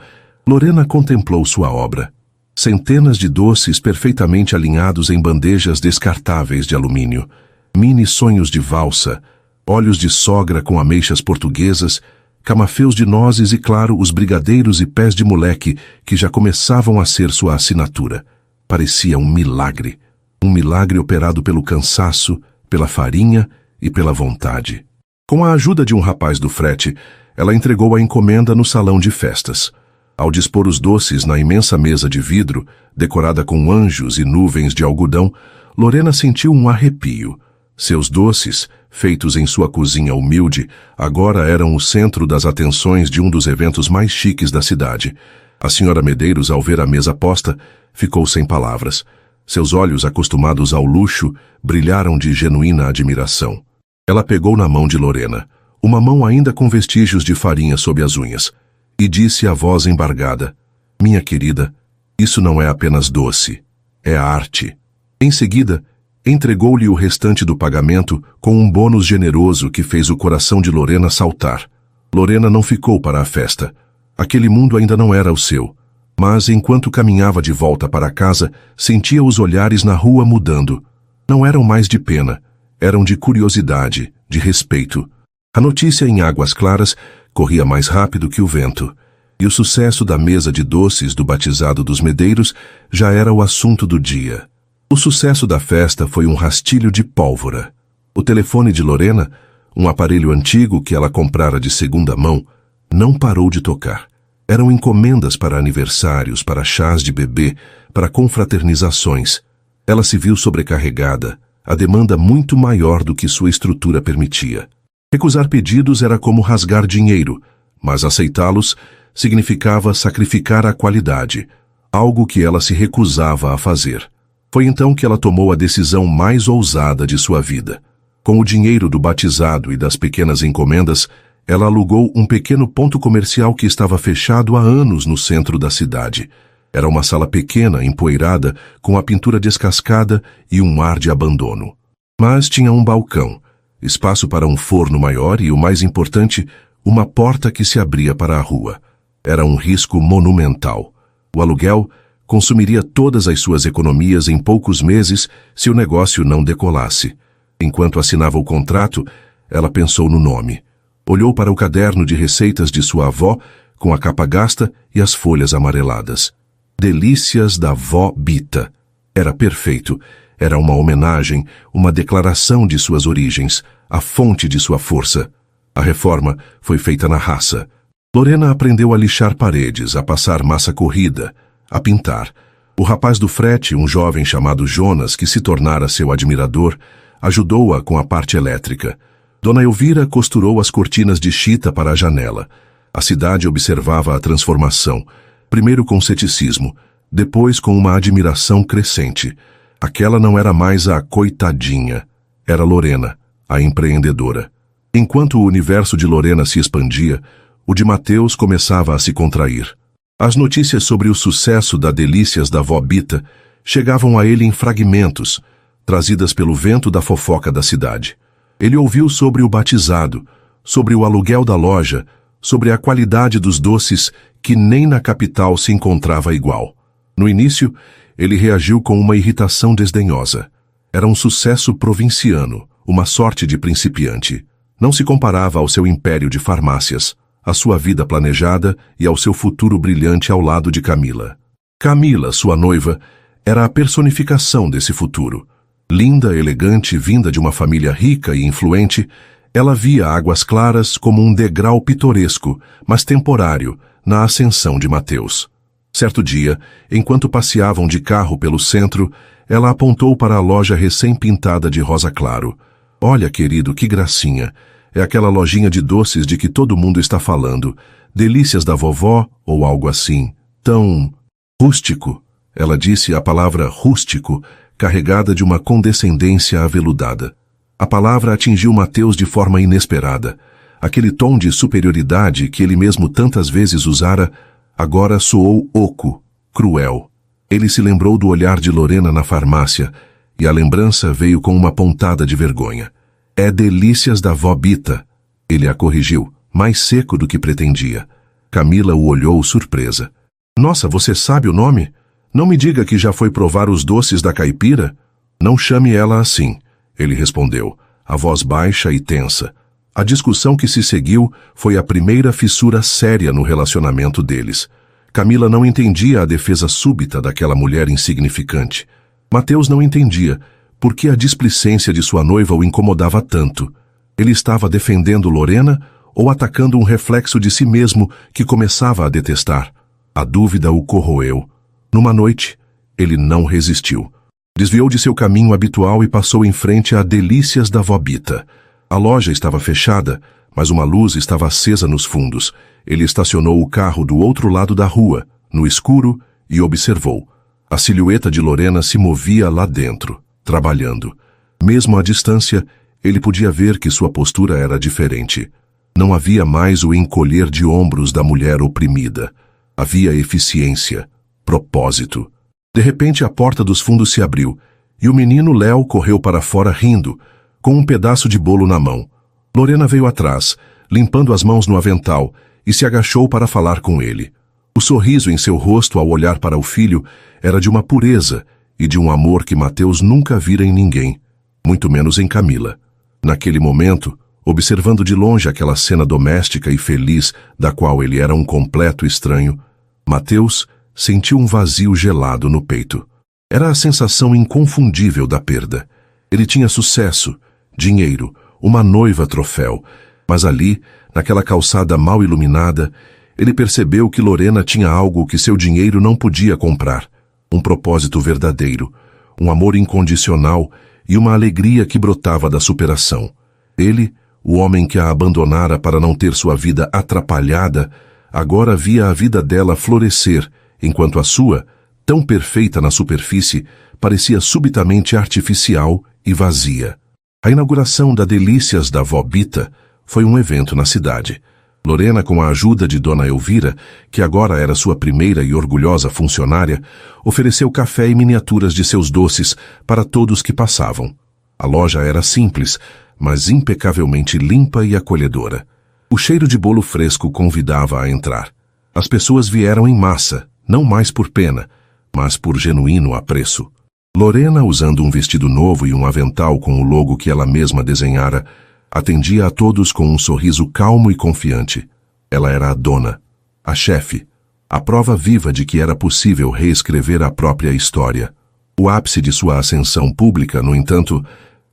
Lorena contemplou sua obra. Centenas de doces perfeitamente alinhados em bandejas descartáveis de alumínio, mini sonhos de valsa, olhos de sogra com ameixas portuguesas, camafeus de nozes e, claro, os brigadeiros e pés de moleque que já começavam a ser sua assinatura. Parecia um milagre operado pelo cansaço, pela farinha e pela vontade. Com a ajuda de um rapaz do frete, ela entregou a encomenda no salão de festas. Ao dispor os doces na imensa mesa de vidro, decorada com anjos e nuvens de algodão, Lorena sentiu um arrepio. Seus doces, feitos em sua cozinha humilde, agora eram o centro das atenções de um dos eventos mais chiques da cidade. A senhora Medeiros, ao ver a mesa posta, ficou sem palavras. Seus olhos, acostumados ao luxo, brilharam de genuína admiração. Ela pegou na mão de Lorena, uma mão ainda com vestígios de farinha sob as unhas, e disse a voz embargada: "Minha querida, isso não é apenas doce, é arte." Em seguida, entregou-lhe o restante do pagamento com um bônus generoso que fez o coração de Lorena saltar. Lorena não ficou para a festa. Aquele mundo ainda não era o seu. Mas, enquanto caminhava de volta para casa, sentia os olhares na rua mudando. Não eram mais de pena. Eram de curiosidade, de respeito. A notícia em Águas Claras corria mais rápido que o vento, e o sucesso da mesa de doces do batizado dos Medeiros já era o assunto do dia. O sucesso da festa foi um rastilho de pólvora. O telefone de Lorena, um aparelho antigo que ela comprara de segunda mão, não parou de tocar. Eram encomendas para aniversários, para chás de bebê, para confraternizações. Ela se viu sobrecarregada, a demanda muito maior do que sua estrutura permitia. Recusar pedidos era como rasgar dinheiro, mas aceitá-los significava sacrificar a qualidade, algo que ela se recusava a fazer. Foi então que ela tomou a decisão mais ousada de sua vida. Com o dinheiro do batizado e das pequenas encomendas, ela alugou um pequeno ponto comercial que estava fechado há anos no centro da cidade. Era uma sala pequena, empoeirada, com a pintura descascada e um ar de abandono. Mas tinha um balcão, espaço para um forno maior e, o mais importante, uma porta que se abria para a rua. Era um risco monumental. O aluguel consumiria todas as suas economias em poucos meses se o negócio não decolasse. Enquanto assinava o contrato, ela pensou no nome. Olhou para o caderno de receitas de sua avó, com a capa gasta e as folhas amareladas. Delícias da Vó Bita. Era perfeito. Era uma homenagem, uma declaração de suas origens, a fonte de sua força. A reforma foi feita na raça. Lorena aprendeu a lixar paredes, a passar massa corrida, a pintar. O rapaz do frete, um jovem chamado Jonas, que se tornara seu admirador, ajudou-a com a parte elétrica. Dona Elvira costurou as cortinas de chita para a janela. A cidade observava a transformação, primeiro com ceticismo, depois com uma admiração crescente. Aquela não era mais a coitadinha, era Lorena, a empreendedora. Enquanto o universo de Lorena se expandia, o de Mateus começava a se contrair. As notícias sobre o sucesso da Delícias da Vó Bita chegavam a ele em fragmentos, trazidas pelo vento da fofoca da cidade. Ele ouviu sobre o batizado, sobre o aluguel da loja, sobre a qualidade dos doces que nem na capital se encontrava igual. No início, ele reagiu com uma irritação desdenhosa. Era um sucesso provinciano, uma sorte de principiante. Não se comparava ao seu império de farmácias, à sua vida planejada e ao seu futuro brilhante ao lado de Camila. Camila, sua noiva, era a personificação desse futuro. Linda, elegante, vinda de uma família rica e influente, ela via Águas Claras como um degrau pitoresco, mas temporário, na ascensão de Mateus. Certo dia, enquanto passeavam de carro pelo centro, ela apontou para a loja recém-pintada de rosa claro. Olha, querido, que gracinha! É aquela lojinha de doces de que todo mundo está falando. Delícias da vovó ou algo assim. Tão rústico. Ela disse a palavra rústico, carregada de uma condescendência aveludada. A palavra atingiu Mateus de forma inesperada. Aquele tom de superioridade que ele mesmo tantas vezes usara, agora soou oco, cruel. Ele se lembrou do olhar de Lorena na farmácia, e a lembrança veio com uma pontada de vergonha. É delícias da vó Bita. Ele a corrigiu, mais seco do que pretendia. Camila o olhou surpresa. Nossa, você sabe o nome? Não me diga que já foi provar os doces da caipira? Não chame ela assim, ele respondeu, a voz baixa e tensa. A discussão que se seguiu foi a primeira fissura séria no relacionamento deles. Camila não entendia a defesa súbita daquela mulher insignificante. Mateus não entendia por que a displicência de sua noiva o incomodava tanto. Ele estava defendendo Lorena ou atacando um reflexo de si mesmo que começava a detestar? A dúvida o corroeu. Numa noite, ele não resistiu. Desviou de seu caminho habitual e passou em frente a Delícias da vó Bita. A loja estava fechada, mas uma luz estava acesa nos fundos. Ele estacionou o carro do outro lado da rua, no escuro, e observou. A silhueta de Lorena se movia lá dentro, trabalhando. Mesmo à distância, ele podia ver que sua postura era diferente. Não havia mais o encolher de ombros da mulher oprimida. Havia eficiência, propósito. De repente, a porta dos fundos se abriu, e o menino Léo correu para fora rindo, com um pedaço de bolo na mão. Lorena veio atrás, limpando as mãos no avental, e se agachou para falar com ele. O sorriso em seu rosto ao olhar para o filho era de uma pureza e de um amor que Mateus nunca vira em ninguém, muito menos em Camila. Naquele momento, observando de longe aquela cena doméstica e feliz da qual ele era um completo estranho, Mateus sentiu um vazio gelado no peito. Era a sensação inconfundível da perda. Ele tinha sucesso, dinheiro, uma noiva troféu, mas ali, naquela calçada mal iluminada, ele percebeu que Lorena tinha algo que seu dinheiro não podia comprar. Um propósito verdadeiro, um amor incondicional e uma alegria que brotava da superação. Ele, o homem que a abandonara para não ter sua vida atrapalhada, agora via a vida dela florescer, enquanto a sua, tão perfeita na superfície, parecia subitamente artificial e vazia. A inauguração da Delícias da vó Bita foi um evento na cidade. Lorena, com a ajuda de Dona Elvira, que agora era sua primeira e orgulhosa funcionária, ofereceu café e miniaturas de seus doces para todos que passavam. A loja era simples, mas impecavelmente limpa e acolhedora. O cheiro de bolo fresco convidava a entrar. As pessoas vieram em massa, não mais por pena, mas por genuíno apreço. Lorena, usando um vestido novo e um avental com o logo que ela mesma desenhara, atendia a todos com um sorriso calmo e confiante. Ela era a dona, a chefe, a prova viva de que era possível reescrever a própria história. O ápice de sua ascensão pública, no entanto,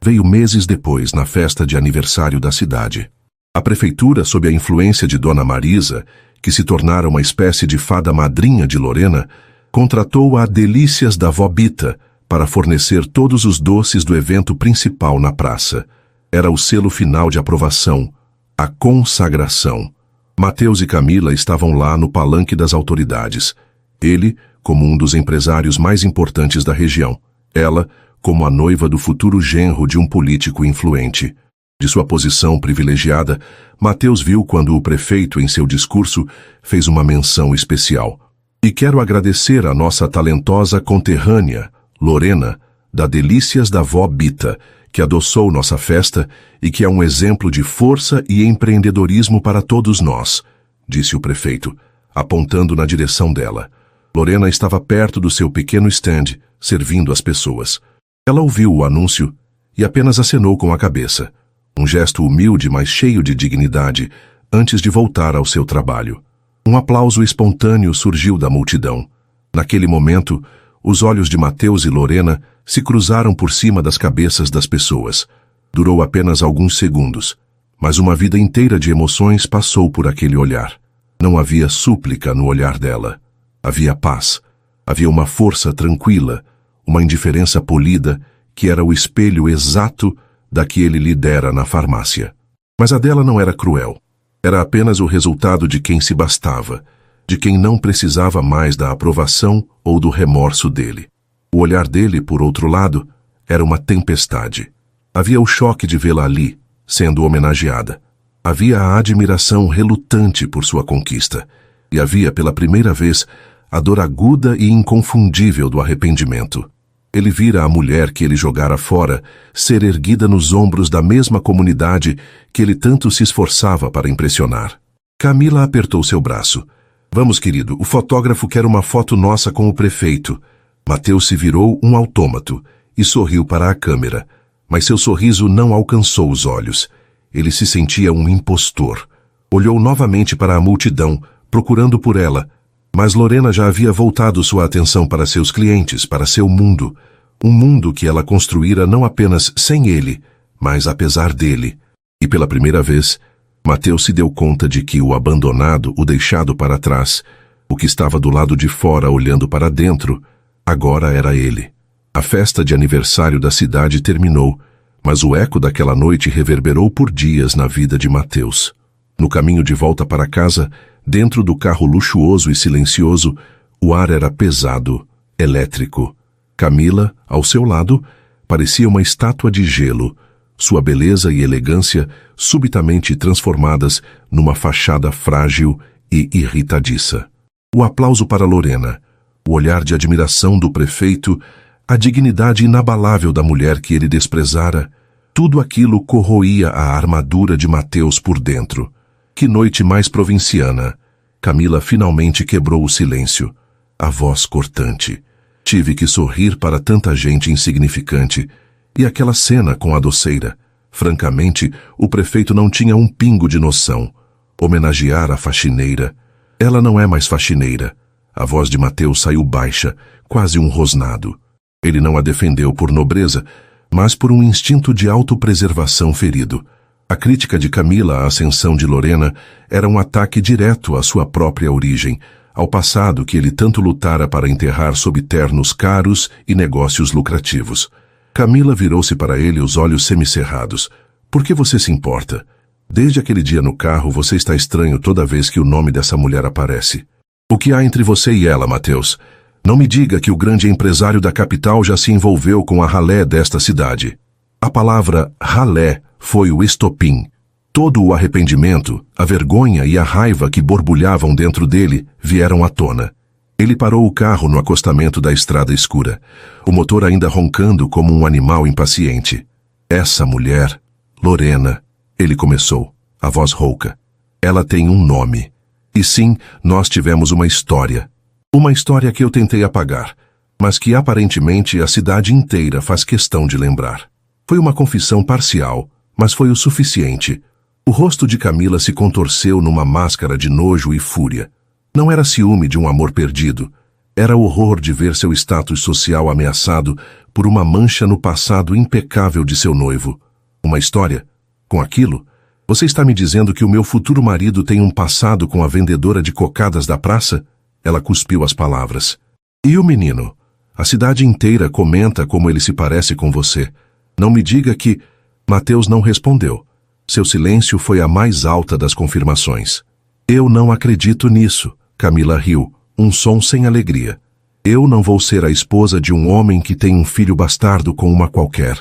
veio meses depois, na festa de aniversário da cidade. A prefeitura, sob a influência de Dona Marisa, que se tornara uma espécie de fada madrinha de Lorena, contratou a Delícias da vó Bita para fornecer todos os doces do evento principal na praça. Era o selo final de aprovação, a consagração. Mateus e Camila estavam lá no palanque das autoridades. Ele, como um dos empresários mais importantes da região. Ela, como a noiva do futuro genro de um político influente. De sua posição privilegiada, Mateus viu quando o prefeito, em seu discurso, fez uma menção especial. E quero agradecer a nossa talentosa conterrânea, Lorena, da Delícias da vó Bita, que adoçou nossa festa e que é um exemplo de força e empreendedorismo para todos nós, disse o prefeito, apontando na direção dela. Lorena estava perto do seu pequeno stand, servindo as pessoas. Ela ouviu o anúncio e apenas acenou com a cabeça. Um gesto humilde, mas cheio de dignidade, antes de voltar ao seu trabalho. Um aplauso espontâneo surgiu da multidão. Naquele momento, os olhos de Mateus e Lorena se cruzaram por cima das cabeças das pessoas. Durou apenas alguns segundos, mas uma vida inteira de emoções passou por aquele olhar. Não havia súplica no olhar dela. Havia paz. Havia uma força tranquila, uma indiferença polida, que era o espelho exato da que ele lhe dera na farmácia. Mas a dela não era cruel. Era apenas o resultado de quem se bastava, de quem não precisava mais da aprovação ou do remorso dele. O olhar dele, por outro lado, era uma tempestade. Havia o choque de vê-la ali, sendo homenageada. Havia a admiração relutante por sua conquista. E havia, pela primeira vez, a dor aguda e inconfundível do arrependimento. Ele vira a mulher que ele jogara fora ser erguida nos ombros da mesma comunidade que ele tanto se esforçava para impressionar. Camila apertou seu braço. Vamos, querido, o fotógrafo quer uma foto nossa com o prefeito. Mateus se virou um autômato e sorriu para a câmera, mas seu sorriso não alcançou os olhos. Ele se sentia um impostor. Olhou novamente para a multidão, procurando por ela, mas Lorena já havia voltado sua atenção para seus clientes, para seu mundo. Um mundo que ela construíra não apenas sem ele, mas apesar dele. E pela primeira vez, Mateus se deu conta de que o abandonado, o deixado para trás, o que estava do lado de fora olhando para dentro, agora era ele. A festa de aniversário da cidade terminou, mas o eco daquela noite reverberou por dias na vida de Mateus. No caminho de volta para casa, dentro do carro luxuoso e silencioso, o ar era pesado, elétrico. Camila, ao seu lado, parecia uma estátua de gelo, sua beleza e elegância subitamente transformadas numa fachada frágil e irritadiça. O aplauso para Lorena, o olhar de admiração do prefeito, a dignidade inabalável da mulher que ele desprezara, tudo aquilo corroía a armadura de Mateus por dentro. Que noite mais provinciana! Camila finalmente quebrou o silêncio. A voz cortante. Tive que sorrir para tanta gente insignificante. E aquela cena com a doceira. Francamente, o prefeito não tinha um pingo de noção. Homenagear a faxineira. Ela não é mais faxineira. A voz de Mateus saiu baixa, quase um rosnado. Ele não a defendeu por nobreza, mas por um instinto de autopreservação ferido. A crítica de Camila à ascensão de Lorena era um ataque direto à sua própria origem, ao passado que ele tanto lutara para enterrar sob ternos caros e negócios lucrativos. Camila virou-se para ele, os olhos semicerrados. Por que você se importa? Desde aquele dia no carro, você está estranho toda vez que o nome dessa mulher aparece. O que há entre você e ela, Mateus? Não me diga que o grande empresário da capital já se envolveu com a ralé desta cidade. A palavra ralé foi o estopim. Todo o arrependimento, a vergonha e a raiva que borbulhavam dentro dele vieram à tona. Ele parou o carro no acostamento da estrada escura, o motor ainda roncando como um animal impaciente. Essa mulher, Lorena, ele começou, a voz rouca. Ela tem um nome. E sim, nós tivemos uma história. Uma história que eu tentei apagar, mas que aparentemente a cidade inteira faz questão de lembrar. Foi uma confissão parcial, mas foi o suficiente. O rosto de Camila se contorceu numa máscara de nojo e fúria. Não era ciúme de um amor perdido. Era horror de ver seu status social ameaçado por uma mancha no passado impecável de seu noivo. Uma história? Com aquilo? Você está me dizendo que o meu futuro marido tem um passado com a vendedora de cocadas da praça? Ela cuspiu as palavras. E o menino? A cidade inteira comenta como ele se parece com você. Não me diga que... Mateus não respondeu. Seu silêncio foi a mais alta das confirmações. Eu não acredito nisso. Camila riu, um som sem alegria. Eu não vou ser a esposa de um homem que tem um filho bastardo com uma qualquer.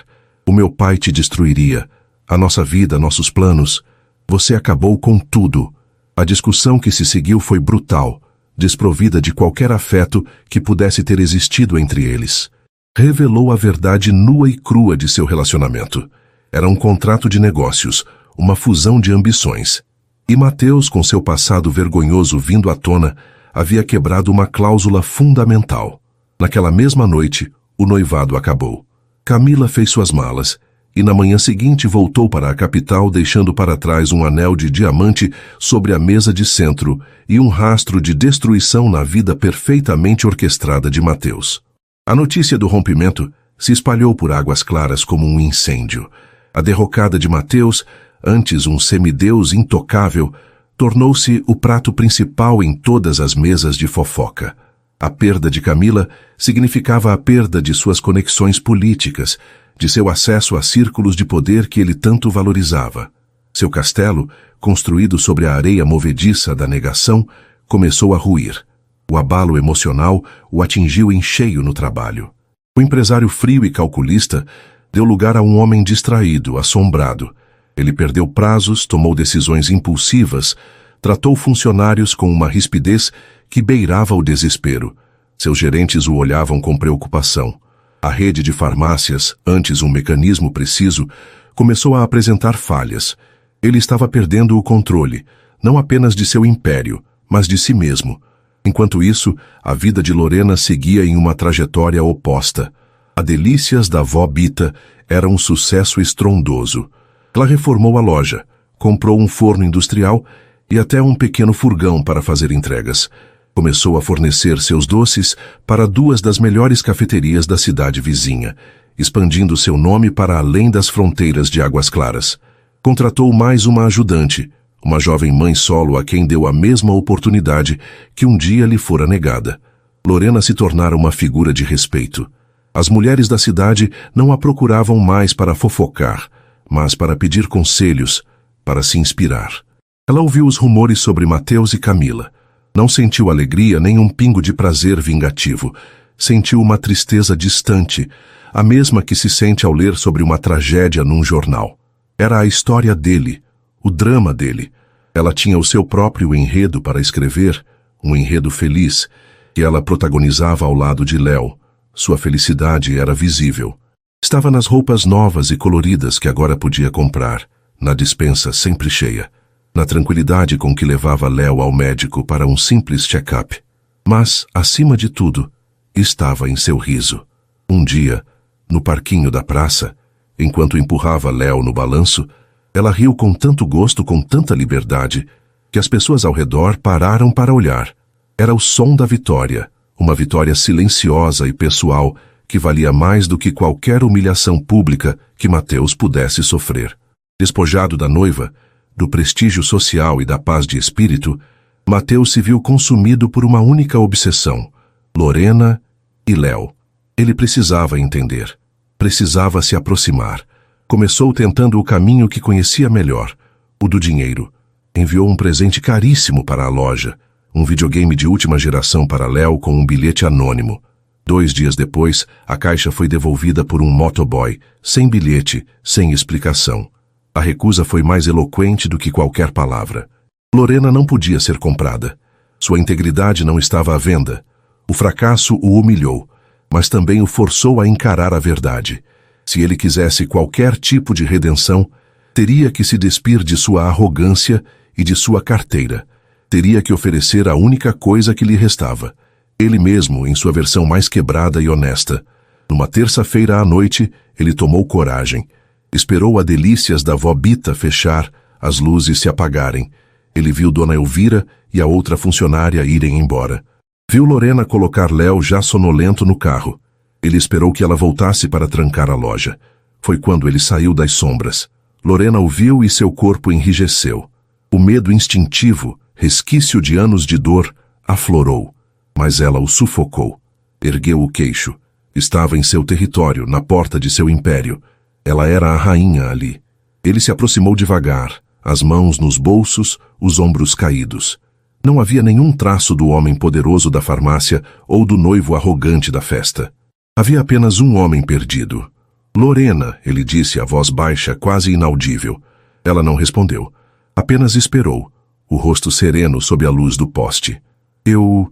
O meu pai te destruiria. A nossa vida, nossos planos. Você acabou com tudo. A discussão que se seguiu foi brutal, desprovida de qualquer afeto que pudesse ter existido entre eles. Revelou a verdade nua e crua de seu relacionamento. Era um contrato de negócios, uma fusão de ambições. E Mateus, com seu passado vergonhoso vindo à tona, havia quebrado uma cláusula fundamental. Naquela mesma noite, o noivado acabou. Camila fez suas malas. e na manhã seguinte voltou para a capital, deixando para trás um anel de diamante sobre a mesa de centro e um rastro de destruição na vida perfeitamente orquestrada de Mateus. A notícia do rompimento se espalhou por Águas Claras como um incêndio. A derrocada de Mateus, antes um semideus intocável, tornou-se o prato principal em todas as mesas de fofoca. A perda de Camila significava a perda de suas conexões políticas, de seu acesso a círculos de poder que ele tanto valorizava. Seu castelo, construído sobre a areia movediça da negação, começou a ruir. O abalo emocional o atingiu em cheio no trabalho. O empresário frio e calculista deu lugar a um homem distraído, assombrado. Ele perdeu prazos, tomou decisões impulsivas, tratou funcionários com uma rispidez que beirava o desespero. Seus gerentes o olhavam com preocupação. A rede de farmácias, antes um mecanismo preciso, começou a apresentar falhas. Ele estava perdendo o controle, não apenas de seu império, mas de si mesmo. Enquanto isso, a vida de Lorena seguia em uma trajetória oposta. A Delícias da Vó Bita era um sucesso estrondoso. Ela reformou a loja, comprou um forno industrial e até um pequeno furgão para fazer entregas. Começou a fornecer seus doces para 2 das melhores cafeterias da cidade vizinha, expandindo seu nome para além das fronteiras de Águas Claras. Contratou mais uma ajudante, uma jovem mãe solo a quem deu a mesma oportunidade que um dia lhe fora negada. Lorena se tornara uma figura de respeito. As mulheres da cidade não a procuravam mais para fofocar, mas para pedir conselhos, para se inspirar. Ela ouviu os rumores sobre Mateus e Camila. Não sentiu alegria nem um pingo de prazer vingativo. Sentiu uma tristeza distante, a mesma que se sente ao ler sobre uma tragédia num jornal. Era a história dele, o drama dele. Ela tinha o seu próprio enredo para escrever, um enredo feliz, que ela protagonizava ao lado de Léo. Sua felicidade era visível. Estava nas roupas novas e coloridas que agora podia comprar, na despensa sempre cheia, na tranquilidade com que levava Léo ao médico para um simples check-up. Mas, acima de tudo, estava em seu riso. Um dia, no parquinho da praça, enquanto empurrava Léo no balanço, ela riu com tanto gosto, com tanta liberdade, que as pessoas ao redor pararam para olhar. Era o som da vitória, uma vitória silenciosa e pessoal que valia mais do que qualquer humilhação pública que Mateus pudesse sofrer. Despojado da noiva, do prestígio social e da paz de espírito, Mateus se viu consumido por uma única obsessão: Lorena e Léo. Ele precisava entender, precisava se aproximar. Começou tentando o caminho que conhecia melhor, o do dinheiro. Enviou um presente caríssimo para a loja, um videogame de última geração para Léo com um bilhete anônimo. 2 dias depois, a caixa foi devolvida por um motoboy, sem bilhete, sem explicação. A recusa foi mais eloquente do que qualquer palavra. Lorena não podia ser comprada. Sua integridade não estava à venda. O fracasso o humilhou, mas também o forçou a encarar a verdade. Se ele quisesse qualquer tipo de redenção, teria que se despir de sua arrogância e de sua carteira. Teria que oferecer a única coisa que lhe restava: ele mesmo, em sua versão mais quebrada e honesta. Numa terça-feira à noite, ele tomou coragem. Esperou a Delícias da Vó Bita fechar, as luzes se apagarem. Ele viu Dona Elvira e a outra funcionária irem embora. Viu Lorena colocar Léo já sonolento no carro. Ele esperou que ela voltasse para trancar a loja. Foi quando ele saiu das sombras. Lorena o viu e seu corpo enrijeceu. O medo instintivo, resquício de anos de dor, aflorou. Mas ela o sufocou. Ergueu o queixo. Estava em seu território, na porta de seu império. Ela era a rainha ali. Ele se aproximou devagar, as mãos nos bolsos, os ombros caídos. Não havia nenhum traço do homem poderoso da farmácia ou do noivo arrogante da festa. Havia apenas um homem perdido. Lorena, ele disse a voz baixa, quase inaudível. Ela não respondeu. Apenas esperou, o rosto sereno sob a luz do poste. Eu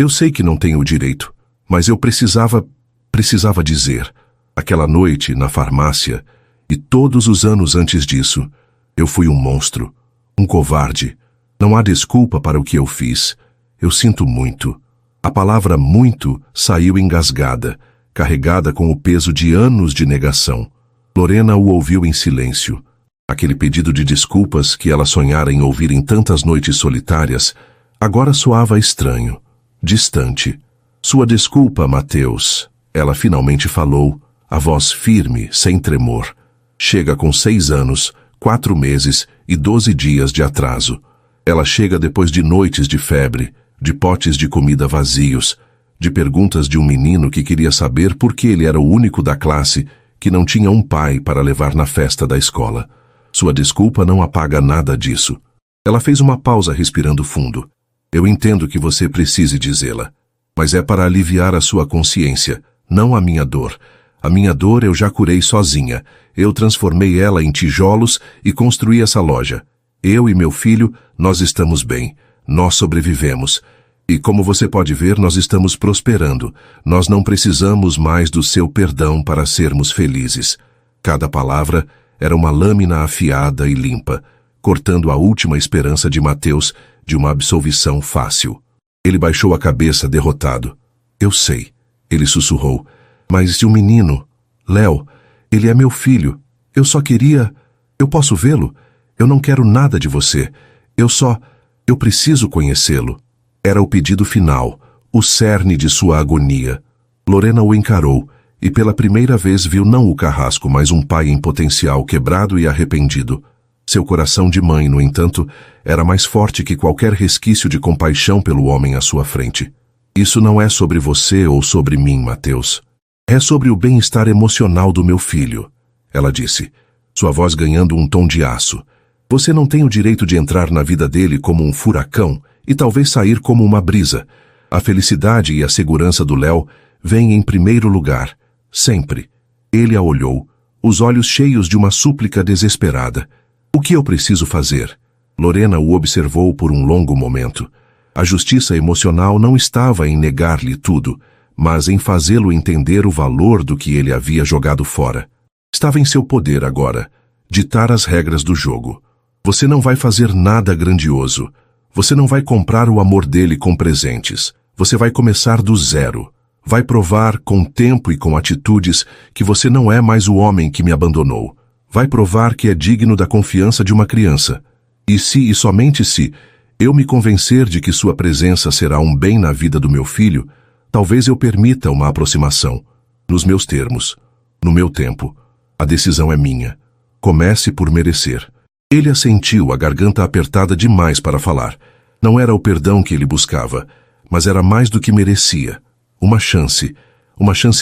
sei que não tenho o direito, mas eu precisava dizer. Aquela noite, na farmácia, e todos os anos antes disso, eu fui um monstro, um covarde. Não há desculpa para o que eu fiz. Eu sinto muito. A palavra muito saiu engasgada, carregada com o peso de anos de negação. Lorena o ouviu em silêncio. Aquele pedido de desculpas que ela sonhara em ouvir em tantas noites solitárias, agora soava estranho, distante. Sua desculpa, Mateus. Ela finalmente falou, a voz firme, sem tremor. Chega com 6 anos, 4 meses e 12 dias de atraso. Ela chega depois de noites de febre, de potes de comida vazios, de perguntas de um menino que queria saber por que ele era o único da classe que não tinha um pai para levar na festa da escola. Sua desculpa não apaga nada disso. Ela fez uma pausa respirando fundo. Eu entendo que você precise dizê-la, mas é para aliviar a sua consciência, não a minha dor. A minha dor eu já curei sozinha. Eu transformei ela em tijolos e construí essa loja. Eu e meu filho, nós estamos bem. Nós sobrevivemos. E como você pode ver, nós estamos prosperando. Nós não precisamos mais do seu perdão para sermos felizes. Cada palavra era uma lâmina afiada e limpa, cortando a última esperança de Mateus de uma absolvição fácil. Ele baixou a cabeça, derrotado. Eu sei, ele sussurrou. Mas e o menino? Léo, ele é meu filho. Eu só queria... Eu posso vê-lo? Eu não quero nada de você. Eu preciso conhecê-lo. Era o pedido final, o cerne de sua agonia. Lorena o encarou e pela primeira vez viu não o carrasco, mas um pai em potencial quebrado e arrependido. Seu coração de mãe, no entanto, era mais forte que qualquer resquício de compaixão pelo homem à sua frente. Isso não é sobre você ou sobre mim, Mateus. É sobre o bem-estar emocional do meu filho, ela disse, sua voz ganhando um tom de aço. Você não tem o direito de entrar na vida dele como um furacão e talvez sair como uma brisa. A felicidade e a segurança do Léo vêm em primeiro lugar, sempre. Ele a olhou, os olhos cheios de uma súplica desesperada. O que eu preciso fazer? Lorena o observou por um longo momento. A justiça emocional não estava em negar-lhe tudo, mas em fazê-lo entender o valor do que ele havia jogado fora. Estava em seu poder agora, ditar as regras do jogo. Você não vai fazer nada grandioso. Você não vai comprar o amor dele com presentes. Você vai começar do zero. Vai provar com tempo e com atitudes que você não é mais o homem que me abandonou. Vai provar que é digno da confiança de uma criança. E se, e somente se, eu me convencer de que sua presença será um bem na vida do meu filho, talvez eu permita uma aproximação. Nos meus termos. No meu tempo. A decisão é minha. Comece por merecer. Ele assentiu, a garganta apertada demais para falar. Não era o perdão que ele buscava, mas era mais do que merecia. Uma chance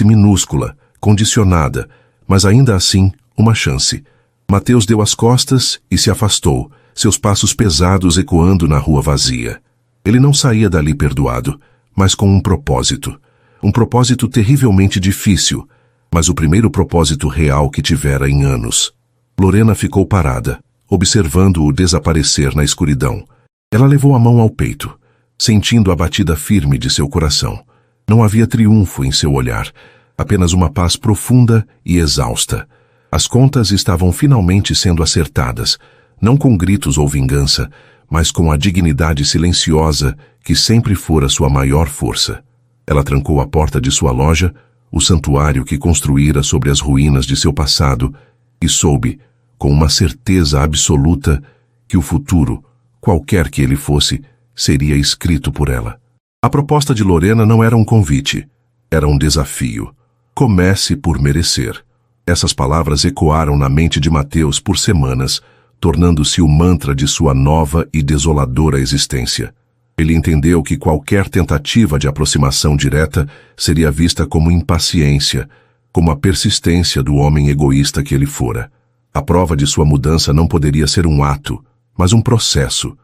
minúscula, condicionada, mas ainda assim, uma chance. Mateus deu as costas e se afastou, seus passos pesados ecoando na rua vazia. Ele não saía dali perdoado, mas com um propósito. Um propósito terrivelmente difícil, mas o primeiro propósito real que tivera em anos. Lorena ficou parada, observando-o desaparecer na escuridão. Ela levou a mão ao peito, sentindo a batida firme de seu coração. Não havia triunfo em seu olhar, apenas uma paz profunda e exausta. As contas estavam finalmente sendo acertadas, não com gritos ou vingança, mas com a dignidade silenciosa que sempre fora sua maior força. Ela trancou a porta de sua loja, o santuário que construíra sobre as ruínas de seu passado, e soube, com uma certeza absoluta, que o futuro, qualquer que ele fosse, seria escrito por ela. A proposta de Lorena não era um convite, era um desafio. Comece por merecer. Essas palavras ecoaram na mente de Mateus por semanas, tornando-se o mantra de sua nova e desoladora existência. Ele entendeu que qualquer tentativa de aproximação direta seria vista como impaciência, como a persistência do homem egoísta que ele fora. A prova de sua mudança não poderia ser um ato, mas um processo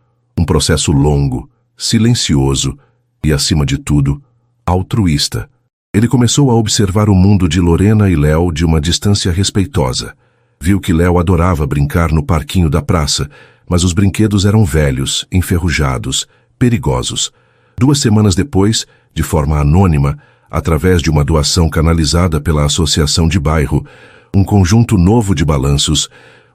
longo, silencioso e, acima de tudo, altruísta. Ele começou a observar o mundo de Lorena e Léo de uma distância respeitosa. Viu que Léo adorava brincar no parquinho da praça, mas os brinquedos eram velhos, enferrujados, perigosos. 2 semanas depois, de forma anônima, através de uma doação canalizada pela associação de bairro, um conjunto novo de balanços,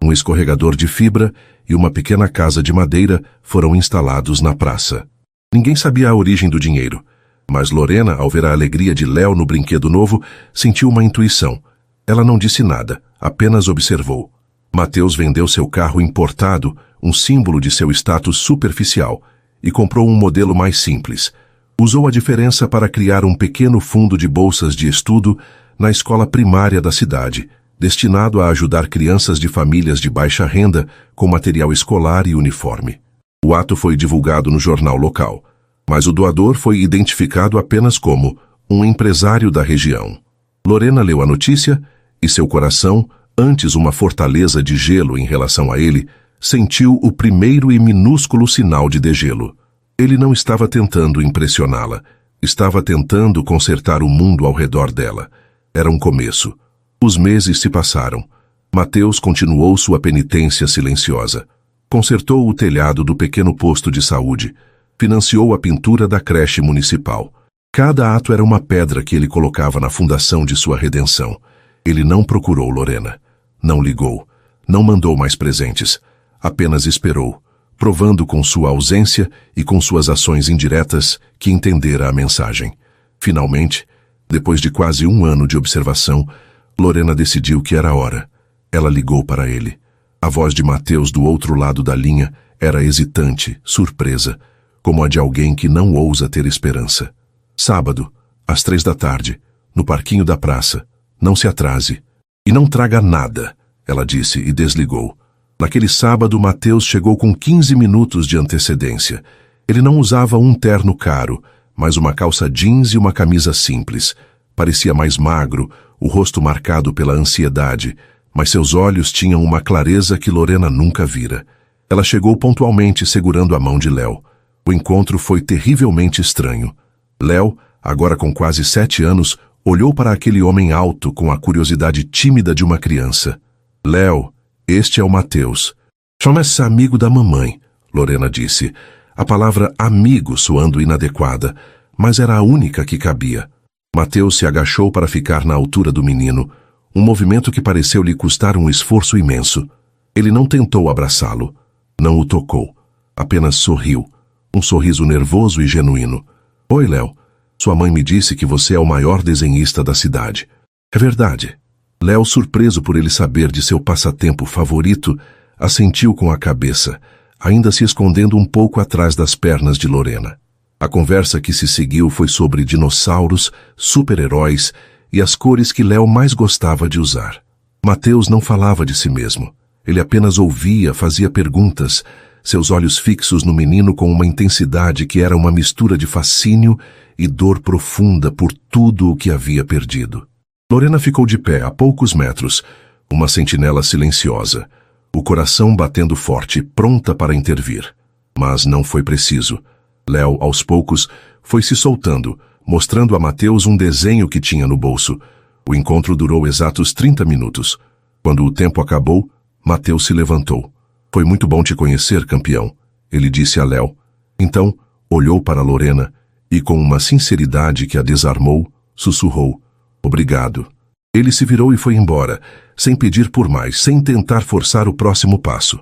um escorregador de fibra e uma pequena casa de madeira foram instalados na praça. Ninguém sabia a origem do dinheiro, mas Lorena, ao ver a alegria de Léo no brinquedo novo, sentiu uma intuição. Ela não disse nada, apenas observou. Mateus vendeu seu carro importado, um símbolo de seu status superficial, e comprou um modelo mais simples. Usou a diferença para criar um pequeno fundo de bolsas de estudo na escola primária da cidade, destinado a ajudar crianças de famílias de baixa renda com material escolar e uniforme. O ato foi divulgado no jornal local, mas o doador foi identificado apenas como um empresário da região. Lorena leu a notícia e seu coração, antes uma fortaleza de gelo em relação a ele, sentiu o primeiro e minúsculo sinal de degelo. Ele não estava tentando impressioná-la, estava tentando consertar o mundo ao redor dela. Era um começo. Os meses se passaram. Mateus continuou sua penitência silenciosa. Consertou o telhado do pequeno posto de saúde. Financiou a pintura da creche municipal. Cada ato era uma pedra que ele colocava na fundação de sua redenção. Ele não procurou Lorena. Não ligou. Não mandou mais presentes. Apenas esperou, provando com sua ausência e com suas ações indiretas que entendera a mensagem. Finalmente, depois de quase um ano de observação, Lorena decidiu que era hora. Ela ligou para ele. A voz de Mateus do outro lado da linha era hesitante, surpresa, como a de alguém que não ousa ter esperança. Sábado, às 3 da tarde, no parquinho da praça. Não se atrase. E não traga nada, ela disse e desligou. Naquele sábado, Mateus chegou com 15 minutos de antecedência. Ele não usava um terno caro, mas uma calça jeans e uma camisa simples. Parecia mais magro, o rosto marcado pela ansiedade, mas seus olhos tinham uma clareza que Lorena nunca vira. Ela chegou pontualmente segurando a mão de Léo. O encontro foi terrivelmente estranho. Léo, agora com quase 7 anos, olhou para aquele homem alto com a curiosidade tímida de uma criança. Léo, este é o Mateus. Chama-se amigo da mamãe, Lorena disse. A palavra amigo soando inadequada, mas era a única que cabia. Mateus se agachou para ficar na altura do menino, um movimento que pareceu lhe custar um esforço imenso. Ele não tentou abraçá-lo, não o tocou, apenas sorriu, um sorriso nervoso e genuíno. Oi, Léo. Sua mãe me disse que você é o maior desenhista da cidade. É verdade. Léo, surpreso por ele saber de seu passatempo favorito, assentiu com a cabeça, ainda se escondendo um pouco atrás das pernas de Lorena. A conversa que se seguiu foi sobre dinossauros, super-heróis e as cores que Léo mais gostava de usar. Mateus não falava de si mesmo. Ele apenas ouvia, fazia perguntas, seus olhos fixos no menino com uma intensidade que era uma mistura de fascínio e dor profunda por tudo o que havia perdido. Lorena ficou de pé a poucos metros, uma sentinela silenciosa, o coração batendo forte, pronta para intervir. Mas não foi preciso. Léo, aos poucos, foi se soltando, mostrando a Mateus um desenho que tinha no bolso. O encontro durou exatos 30 minutos. Quando o tempo acabou, Mateus se levantou. Foi muito bom te conhecer, campeão, ele disse a Léo. Então, olhou para Lorena e, com uma sinceridade que a desarmou, sussurrou. Obrigado. Ele se virou e foi embora, sem pedir por mais, sem tentar forçar o próximo passo.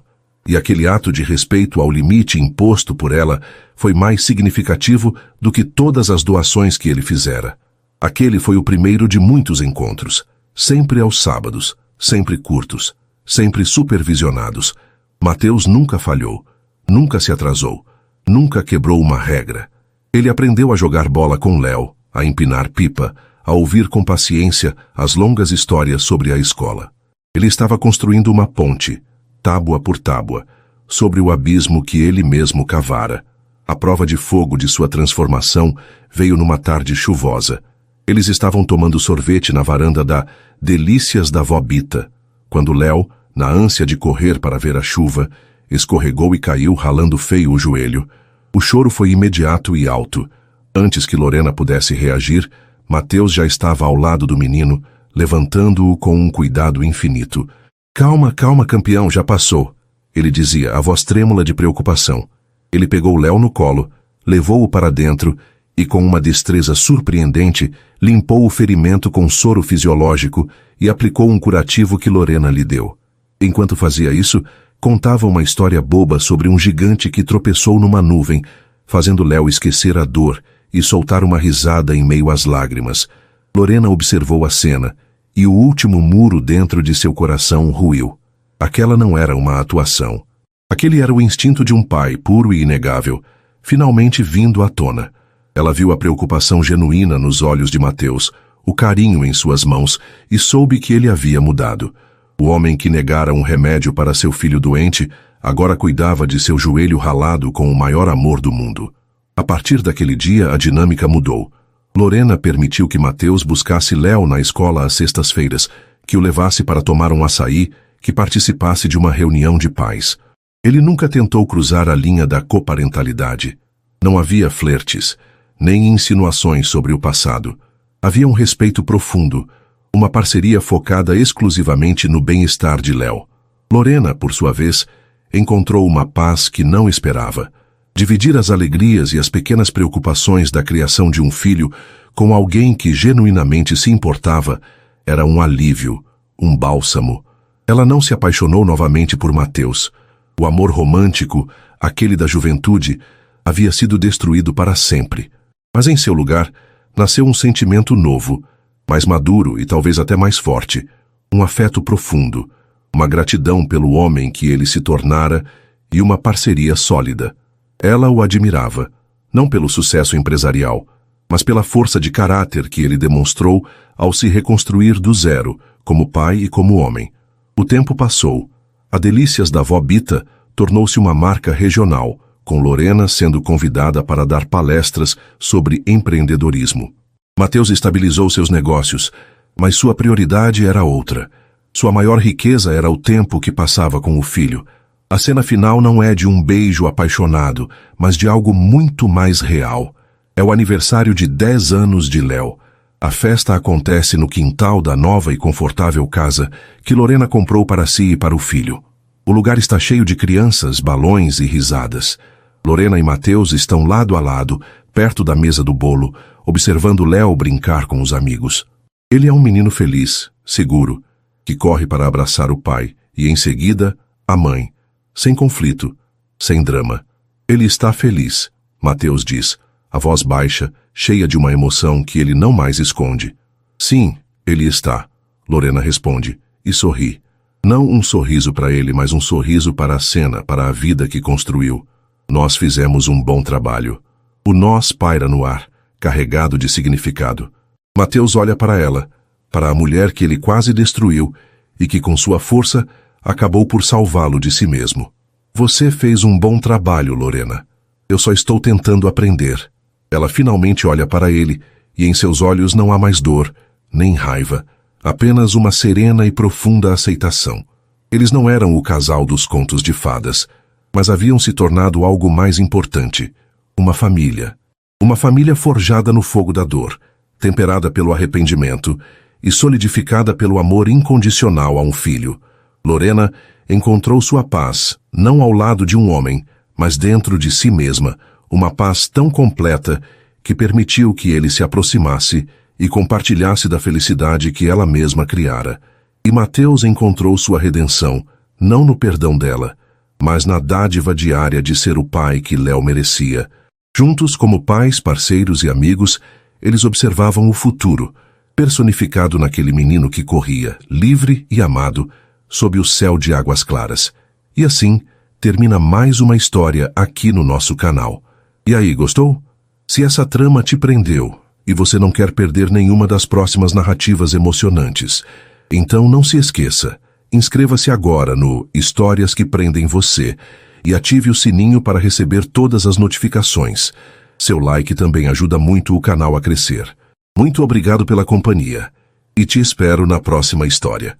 E aquele ato de respeito ao limite imposto por ela foi mais significativo do que todas as doações que ele fizera. Aquele foi o primeiro de muitos encontros, sempre aos sábados, sempre curtos, sempre supervisionados. Mateus nunca falhou, nunca se atrasou, nunca quebrou uma regra. Ele aprendeu a jogar bola com Léo, a empinar pipa, a ouvir com paciência as longas histórias sobre a escola. Ele estava construindo uma ponte, tábua por tábua, sobre o abismo que ele mesmo cavara. A prova de fogo de sua transformação veio numa tarde chuvosa. Eles estavam tomando sorvete na varanda da Delícias da Vó Bita, quando Léo, na ânsia de correr para ver a chuva, escorregou e caiu ralando feio o joelho. O choro foi imediato e alto. Antes que Lorena pudesse reagir, Mateus já estava ao lado do menino, levantando-o com um cuidado infinito. Calma, calma, campeão, já passou, ele dizia, a voz trêmula de preocupação. Ele pegou Léo no colo, levou-o para dentro e, com uma destreza surpreendente, limpou o ferimento com soro fisiológico e aplicou um curativo que Lorena lhe deu. Enquanto fazia isso, contava uma história boba sobre um gigante que tropeçou numa nuvem, fazendo Léo esquecer a dor e soltar uma risada em meio às lágrimas. Lorena observou a cena e o último muro dentro de seu coração ruiu. Aquela não era uma atuação. Aquele era o instinto de um pai, puro e inegável, finalmente vindo à tona. Ela viu a preocupação genuína nos olhos de Mateus, o carinho em suas mãos, e soube que ele havia mudado. O homem que negara um remédio para seu filho doente, agora cuidava de seu joelho ralado com o maior amor do mundo. A partir daquele dia, a dinâmica mudou. Lorena permitiu que Mateus buscasse Léo na escola às sextas-feiras, que o levasse para tomar um açaí, que participasse de uma reunião de pais. Ele nunca tentou cruzar a linha da coparentalidade. Não havia flertes, nem insinuações sobre o passado. Havia um respeito profundo, uma parceria focada exclusivamente no bem-estar de Léo. Lorena, por sua vez, encontrou uma paz que não esperava. Dividir as alegrias e as pequenas preocupações da criação de um filho com alguém que genuinamente se importava era um alívio, um bálsamo. Ela não se apaixonou novamente por Mateus. O amor romântico, aquele da juventude, havia sido destruído para sempre. Mas em seu lugar, nasceu um sentimento novo, mais maduro e talvez até mais forte, um afeto profundo, uma gratidão pelo homem que ele se tornara e uma parceria sólida. Ela o admirava, não pelo sucesso empresarial, mas pela força de caráter que ele demonstrou ao se reconstruir do zero, como pai e como homem. O tempo passou. A Delícias da Vó Bita tornou-se uma marca regional, com Lorena sendo convidada para dar palestras sobre empreendedorismo. Mateus estabilizou seus negócios, mas sua prioridade era outra. Sua maior riqueza era o tempo que passava com o filho. A cena final não é de um beijo apaixonado, mas de algo muito mais real. É o aniversário de 10 anos de Léo. A festa acontece no quintal da nova e confortável casa que Lorena comprou para si e para o filho. O lugar está cheio de crianças, balões e risadas. Lorena e Mateus estão lado a lado, perto da mesa do bolo, observando Léo brincar com os amigos. Ele é um menino feliz, seguro, que corre para abraçar o pai e, em seguida, a mãe. Sem conflito, sem drama. Ele está feliz, Mateus diz, a voz baixa, cheia de uma emoção que ele não mais esconde. Sim, ele está, Lorena responde, e sorri. Não um sorriso para ele, mas um sorriso para a cena, para a vida que construiu. Nós fizemos um bom trabalho. O nós paira no ar, carregado de significado. Mateus olha para ela, para a mulher que ele quase destruiu e que, com sua força, acabou por salvá-lo de si mesmo. Você fez um bom trabalho, Lorena. Eu só estou tentando aprender. Ela finalmente olha para ele e em seus olhos não há mais dor, nem raiva, apenas uma serena e profunda aceitação. Eles não eram o casal dos contos de fadas, mas haviam se tornado algo mais importante, uma família. Uma família forjada no fogo da dor, temperada pelo arrependimento e solidificada pelo amor incondicional a um filho. Lorena encontrou sua paz, não ao lado de um homem, mas dentro de si mesma, uma paz tão completa que permitiu que ele se aproximasse e compartilhasse da felicidade que ela mesma criara. E Mateus encontrou sua redenção, não no perdão dela, mas na dádiva diária de ser o pai que Léo merecia. Juntos, como pais, parceiros e amigos, eles observavam o futuro, personificado naquele menino que corria, livre e amado, sob o céu de águas claras. E assim, termina mais uma história aqui no nosso canal. E aí, gostou? Se essa trama te prendeu e você não quer perder nenhuma das próximas narrativas emocionantes, então não se esqueça, inscreva-se agora no Histórias que Prendem Você e ative o sininho para receber todas as notificações. Seu like também ajuda muito o canal a crescer. Muito obrigado pela companhia e te espero na próxima história.